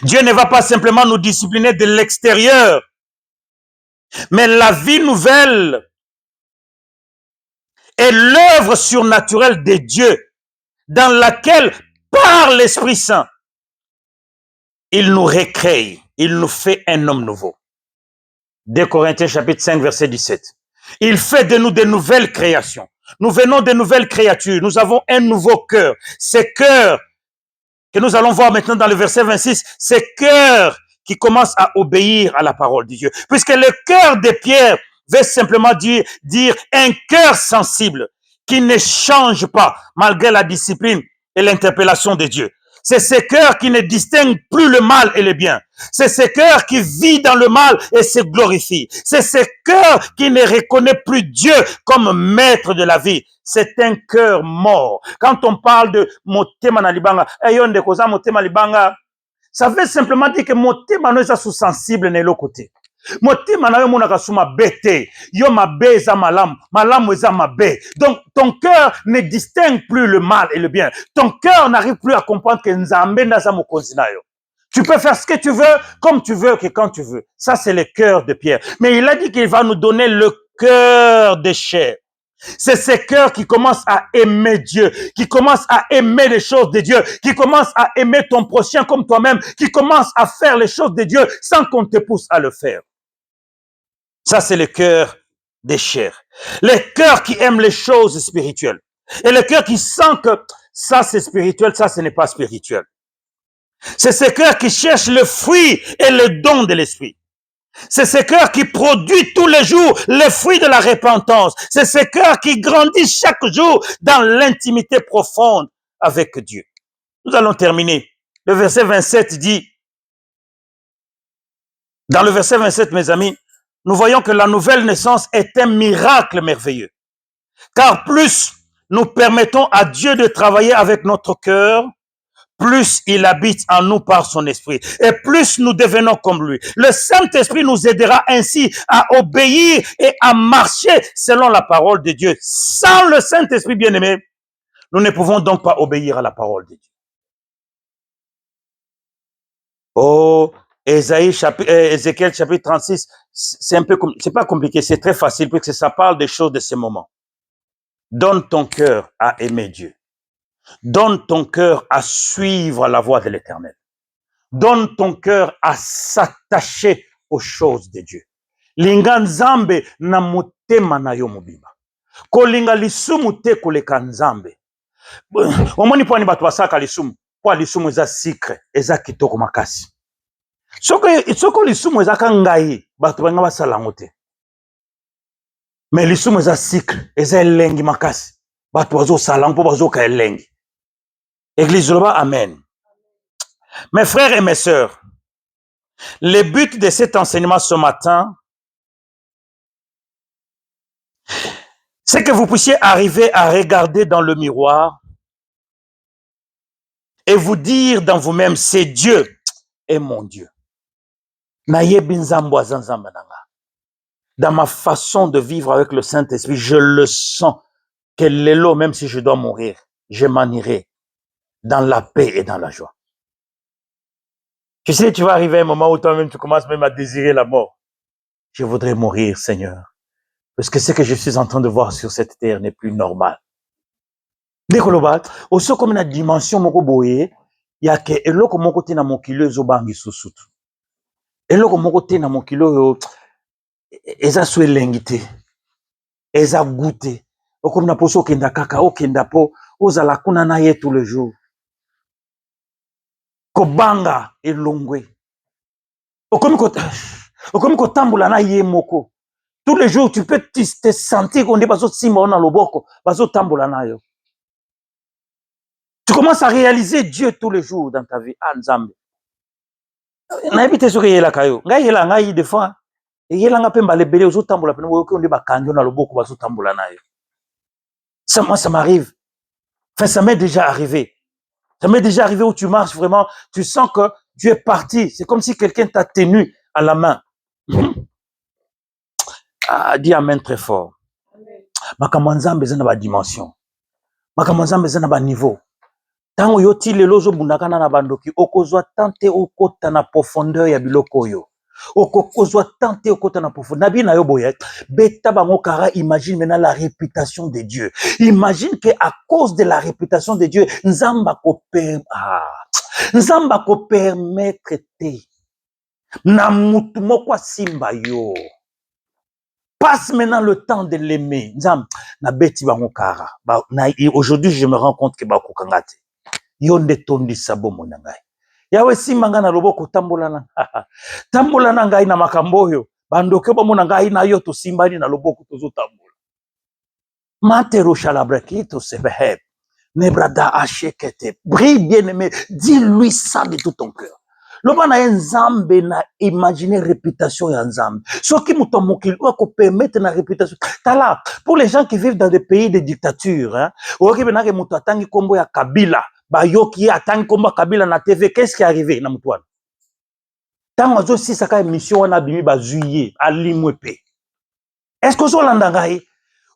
Dieu ne va pas simplement nous discipliner de l'extérieur, mais la vie nouvelle est l'œuvre surnaturelle de Dieu dans laquelle, par l'Esprit Saint, il nous recrée, il nous fait un homme nouveau. 2 Corinthiens chapitre 5, verset 17. Il fait de nous de nouvelles créations. Nous venons de nouvelles créatures. Nous avons un nouveau cœur. Ce cœur que nous allons voir maintenant dans le verset 26, ce cœur qui commence à obéir à la parole de Dieu. Puisque le cœur de Pierre veut simplement dire un cœur sensible qui ne change pas malgré la discipline et l'interpellation de Dieu. C'est ce cœur qui ne distingue plus le mal et le bien. C'est ce cœur qui vit dans le mal et se glorifie. C'est ce cœur qui ne reconnaît plus Dieu comme maître de la vie. C'est un cœur mort. Quand on parle de motema na libanga, ayonde koza motema libanga, ça veut simplement dire que motema no eza sous-sensible na l'autre côté. Motema na yo monaka sous mabe te, yo mabe eza malamu, malamu eza mabe. Donc ton cœur ne distingue plus le mal et le bien. Ton cœur n'arrive plus à comprendre que Nzambe naza mokonzi na yo. Tu peux faire ce que tu veux, comme tu veux, que quand tu veux. Ça c'est le cœur de Pierre. Mais il a dit qu'il va nous donner le cœur de chair. C'est ce cœur qui commence à aimer Dieu, qui commence à aimer les choses de Dieu, qui commence à aimer ton prochain comme toi-même, qui commence à faire les choses de Dieu sans qu'on te pousse à le faire. Ça, c'est le cœur des chairs. Le cœur qui aime les choses spirituelles. Et le cœur qui sent que ça, c'est spirituel, ça, ce n'est pas spirituel. C'est ce cœur qui cherche le fruit et le don de l'esprit. C'est ce cœur qui produit tous les jours les fruits de la repentance. C'est ce cœur qui grandit chaque jour dans l'intimité profonde avec Dieu. Nous allons terminer. Le verset 27 dit, dans le verset 27, mes amis, nous voyons que la nouvelle naissance est un miracle merveilleux. Car plus nous permettons à Dieu de travailler avec notre cœur, plus il habite en nous par son esprit, et plus nous devenons comme lui. Le Saint-Esprit nous aidera ainsi à obéir et à marcher selon la parole de Dieu. Sans le Saint-Esprit, bien-aimé, nous ne pouvons donc pas obéir à la parole de Dieu. Oh, Ézéchiel chapitre 36, c'est un peu, c'est pas compliqué, c'est très facile, parce que ça parle des choses de ce moment. Donne ton cœur à aimer Dieu. Donne ton cœur à suivre la voie de l'Éternel. Donne ton cœur à s'attacher aux choses de Dieu. Linga nzambe na motema na yo mobimba. Kolinga lisumu te koleka nzambe. Omoni po ni bato basaka lisumu. Po lisumu eza secret, eza kitoko makasi. Soko lisumu eza ka ngai, bato banga basala ngo te. Mais lisumu eza secret, eza elengi makasi. Bato bazo sala ngo po bazo ka elengi. Église loba amen. Mes frères et mes sœurs, le but de cet enseignement ce matin, c'est que vous puissiez arriver à regarder dans le miroir et vous dire dans vous-même, c'est Dieu et mon Dieu. Dans ma façon de vivre avec le Saint-Esprit, je le sens que l'élo, même si je dois mourir, je m'en irai dans la paix et dans la joie. Tu sais, tu vas arriver à un moment où toi-même tu commences même à désirer la mort. Je voudrais mourir, Seigneur, parce que ce que je suis en train de voir sur cette terre n'est plus normal. Décoloba, aussi comme une dimension moko boye, il y a que eloko moko te na mokilo ezobangi susutu. Eloko moko te na mokilo yo eza so elengi te. Eza goûté. Okom na poso kenda kaka okenda po ozala kuna na ye tous les jours. Kobanga elongwe. Okomi ko tambola na ye moko. Tous les jours tu peux te sentir qu'on dit bazo simba na loboko, bazo tambola na yo. Tu commences à réaliser Dieu tous les jours dans ta vie. Ah, Nzambe. Naibite soki yela kayo. Ngai yela ngai des fois. Yela nga pemba lebele ozo tambola pena woki onde ba kanjo na loboko bazo tambola na yo. Ça moi ça m'arrive. Enfin ça m'est déjà arrivé. Ça m'est déjà arrivé où tu marches vraiment, tu sens que tu es parti. C'est comme si quelqu'un t'a tenu à la main. Ah, dis amen très fort. Makambo Nzambe eza na ba dimension. Makambo Nzambe eza na ba niveau. Tango yo ti lelo zo bundaka na bandoki okozwa tante okota na profondeur ya biloko yo. Okozwa tante okota na profondeur. Nabi na yo boye beta bango kara, imagine maintenant la réputation de Dieu. Imagine que à cause de la réputation de Dieu, Nzamba ko permettre te na mutu moko simba yo. Passe maintenant le temps de l'aimer. Nzamba na beti bango kara. Aujourd'hui je me rends compte que ba ko kangate. Yonde tondi sabo monangai. Yawe simanga na loboko tambola na. Tambola na ngai na makambo yo. Bandoke ba monangai na yo to simbani na loboko tozo tambola. Matero shalabrakito sebeheb. Nebrada ashekete. Brille bien-aimé, dis-lui ça de tout ton cœur. Loba na Nzambe na imaginer réputation ya Nzambe. Ce qui muto mokili ko permettre na réputation. Tala, pour les gens qui vivent dans des pays de dictature, hein, oki benake muto atangi kombo ya Kabila. Bayoki atangi komba Kabila na TV, qu'est-ce qui est arrivé na mutwana? Tango zo si saka émission wana bimi bazuye alimwepe. Est-ce que zo landangai?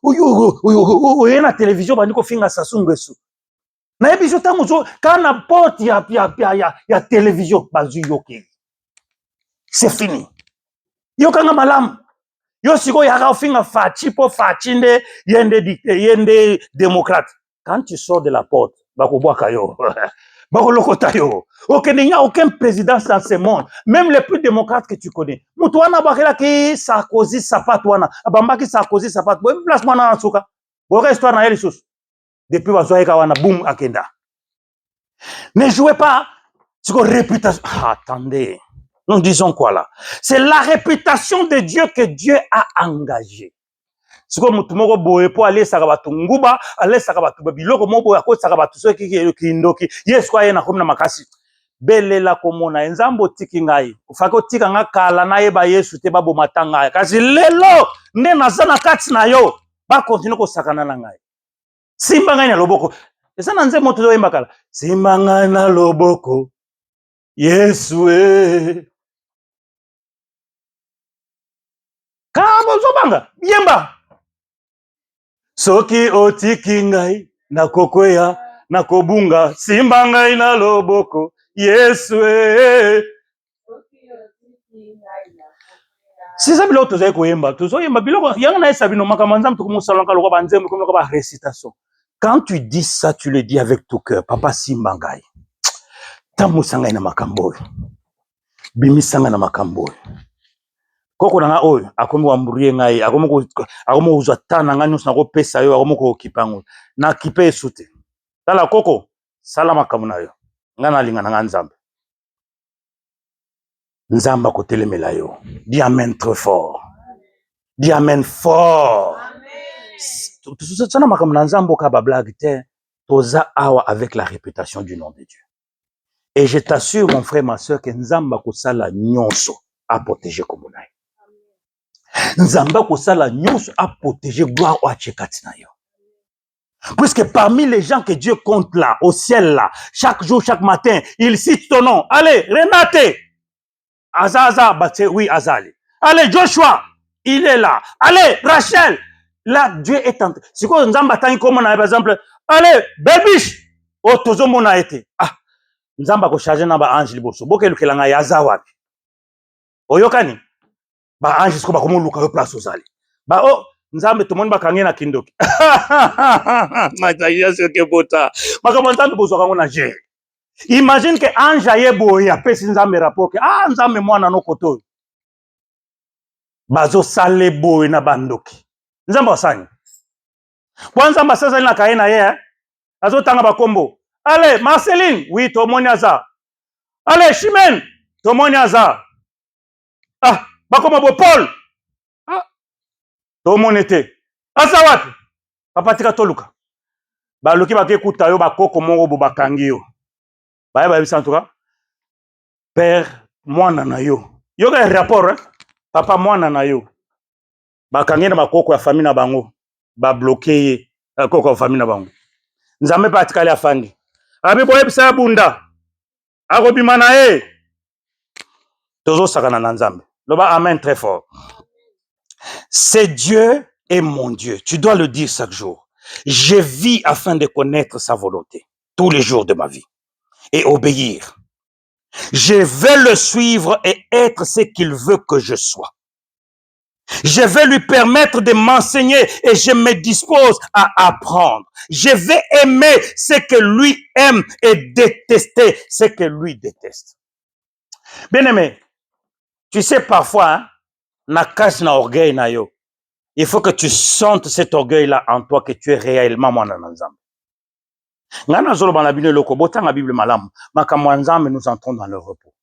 Oyo na télévision bandiko finga sasungesu. Na émission tango zo kana porte ya télévision bazuyoki. C'est fini. Yo kanga malam. Yo siko ya finga fachi po fachinde yende démocrate. Quand tu sors de la porte, bakobwaka yo. Bakolokota yo. Il n'y a aucun président dans ce monde, même les plus démocrates que tu connais. Moutouana bakela ki Sarkozy sapatouana, abambaki Sarkozy sapatou. Bon place moi na nsuka. Bon reste toi na yeli sous. Depuis bazoyeka wana boum akenda. Ne jouez pas sur réputation. Ah, attendez. Nous disons quoi là? C'est la réputation de Dieu que Dieu a engagée. Siko mutu moko boye po ale saka batu nguba, ale saka batu biloko moko ya ko saka batu soki kindoki. Yesu kwa ye na komna makasi. Belela komona Nzambo tiki ngai. Ufako tika nga kala na yeba Yesu te babo matanga. Kasi lelo nde nazana kati na yo. Ba continue ko sakana na ngai. Simba ngai na loboko. Et ça, nanze moto do imbakala. Simbanga na loboko. Yesu. Kabo zobanga. Yemba. Soki otiki ngai na kokwea na kobunga simba ngai na loboko Yesu sisa biloko tozali koyemba tozoyemba biloko yanga na esa bino makambo nzambe tokomosalaka lokola banzembo komoko ba récitation. Quand tu dis ça, tu le dis avec tout cœur. Papa simba ngai tamusa ngai na makambo oyo bimisanga na makambo oyo koko na nga oyo akomi wamburie ngai akomi kozwa tana ngai nyonso nakopesa yo akomi kokipa yango na kipe esu te tala koko sala makambo na yo ngai nalinga na nga nzambe nzambe akotelemela yo. Dis amen très fort. Dis amen fort. Tozana makambo na nzambe oka bablague te toza awa avec la réputation du nom de Dieu. Et je t'assure mon frère ma soeur que nzambe akosala nyonso a protéger comme na yo. Nzamba kosala nyonso a protéger gloire ou achekati na yo. Puisque parmi les gens que Dieu compte là, au ciel là, chaque jour, chaque matin, il cite ton nom. Allez, Renate. Azaza, oui, Azali. Allez, Joshua, il est là. Allez, Rachel. Là, Dieu est en train. C'est quoi, Nzamba tangi comme on a, par exemple, allez, Bébiche. Oh, tozo mon a été. Ah, Nzamba ko charger na ba ange liboso. Boke lukelanga yaza wapi. Oyokani. Ba ange sko ba komo luka yo place ozali. Ba oh nzambe tomoni bakangi na kindoki. Mataya ce que bota. Makambo nzambe bozwa kango na je. Imagine que ange ayebo ya pesi nzambe rapport que ah nzambe mwana no koto. Bazo sale boy na bandoki. Nzambe wasani. Kwanza masasa na kaena ye. Azo tanga bakombo. Allez Marceline, oui tomoni aza. Allez Chimène, tomoni aza. Ah bakoma bo Paul. Ah. Tomoni te. Asa wapi? Papa tika toluka. Ba loki ba kekuta yo ba koko mongo bo bakangi yo. Ba ba bisa ntuka. Père mwana na yo. Yo ka rapport papa mwana na yo. Bakangi na bakoko ya famille na bango. Ba bloquer koko ya famille na bango. Nzambe pa tikali afandi. Abi boye bisa bunda. Akobima na e. Tozo sakana na nzambe. Loba amen très fort. C'est Dieu et mon Dieu. Tu dois le dire chaque jour. Je vis afin de connaître sa volonté tous les jours de ma vie et obéir. Je vais le suivre et être ce qu'il veut que je sois. Je vais lui permettre de m'enseigner et je me dispose à apprendre. Je vais aimer ce que lui aime et détester ce que lui déteste. Bien-aimé, tu sais parfois, hein, na cache na orgueil na yo. Il faut que tu sentes cet orgueil-là en toi, que tu es réellement mon nzambe. Ngana zolo bana bino loko botanga Bible malamu. Makambo nzambe nous entrons dans le repos.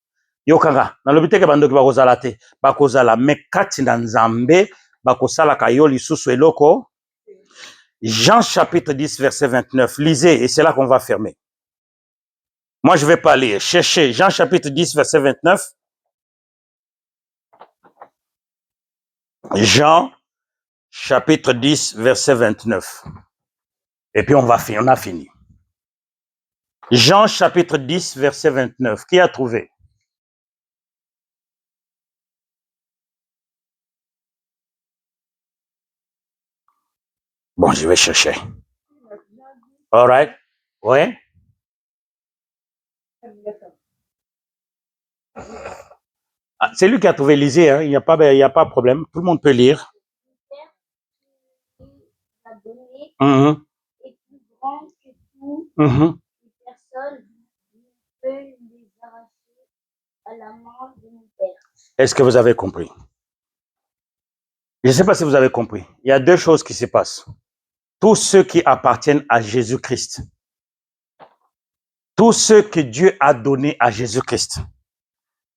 Yokanga, na lobite ke bandoki bakozala te, bakozala me kati na nzambe, bakosala ka yo lisusu eloko. Jean chapitre 10 verset 29. Lisez et c'est là qu'on va fermer. Moi je vais pas lire, cherchez Jean chapitre 10 verset 29. Jean chapitre 10, verset 29. Et puis on a fini. Jean chapitre 10, verset 29. Qui a trouvé? Bon, je vais chercher. All right. Oui. Ah, c'est lui qui a trouvé, lisez, hein. Il n'y a pas de problème. Tout le monde peut lire. Mm-hmm. Est plus grand que tout, Mm-hmm. et personne ne peut les arracher à la main de mon Père. Est-ce que vous avez compris? Je ne sais pas si vous avez compris. Il y a deux choses qui se passent. Tous ceux qui appartiennent à Jésus-Christ, tous ceux que Dieu a donnés à Jésus-Christ,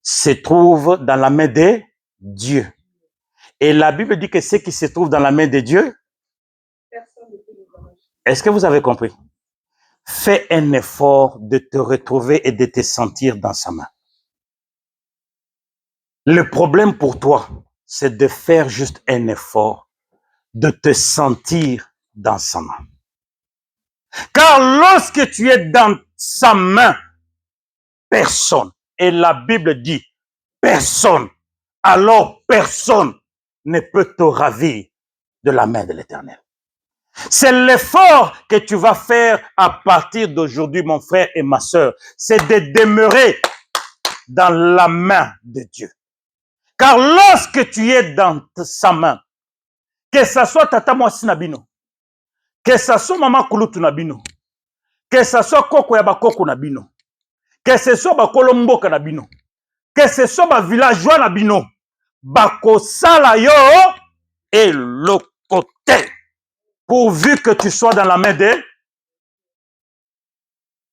se trouvent dans la main de Dieu. Et la Bible dit que ceux qui se trouvent dans la main de Dieu, est-ce que vous avez compris? Fais un effort de te retrouver et de te sentir dans sa main. Le problème pour toi, c'est de faire juste un effort, de te sentir dans sa main. Car lorsque tu es dans sa main, personne, et la Bible dit personne, alors personne ne peut te ravir de la main de l'Éternel. C'est l'effort que tu vas faire à partir d'aujourd'hui, mon frère et ma sœur. C'est de demeurer dans la main de Dieu. Car lorsque tu es dans sa main, que ce soit Tata Mwasi Nabino, que ce soit Maman Kulutu Nabino, que ce soit Koko Yabakoko Nabino, que ce soit Bakolomboka Nabino, que ce soit ba villageois Nabino, Bakosala yo et le côté. Pourvu que tu sois dans la main de...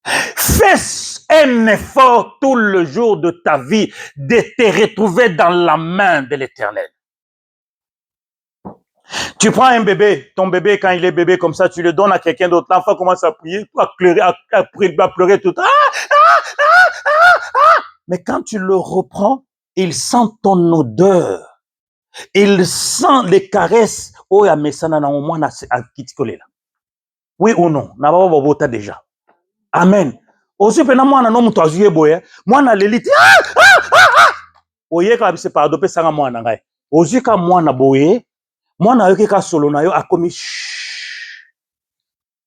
Fais un effort tout le jour de ta vie de te retrouver dans la main de l'Éternel. Tu prends un bébé, ton bébé, quand il est bébé comme ça, tu le donnes à quelqu'un d'autre. L'enfant commence à prier, à pleurer tout. Mais quand tu le reprends, il sent ton odeur. Il sent les caresses. Oh, ya mesana na omwana a kitikolela. Oui ou non? Na baba bobota déjà. Amen. Aussi pena mwana no mutu azuye boye, mwana leliti. Oye ka bise pardon pe sanga mwana ngai. Ozi ka mwana boye, mwana yoke ka solo na yo akomi.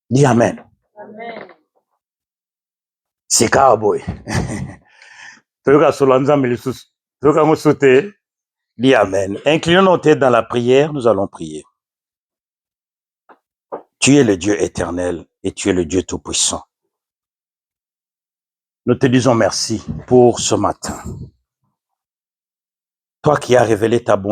Dis amen. Amen. C'est ka boye. Toyoka solo nzambe lisusu. Toyoka ngo sauter. Dis amen. Inclinons nos têtes dans la prière, nous allons prier. Tu es le Dieu éternel et tu es le Dieu tout-puissant. Nous te disons merci pour ce matin. Toi qui as révélé ta bonté.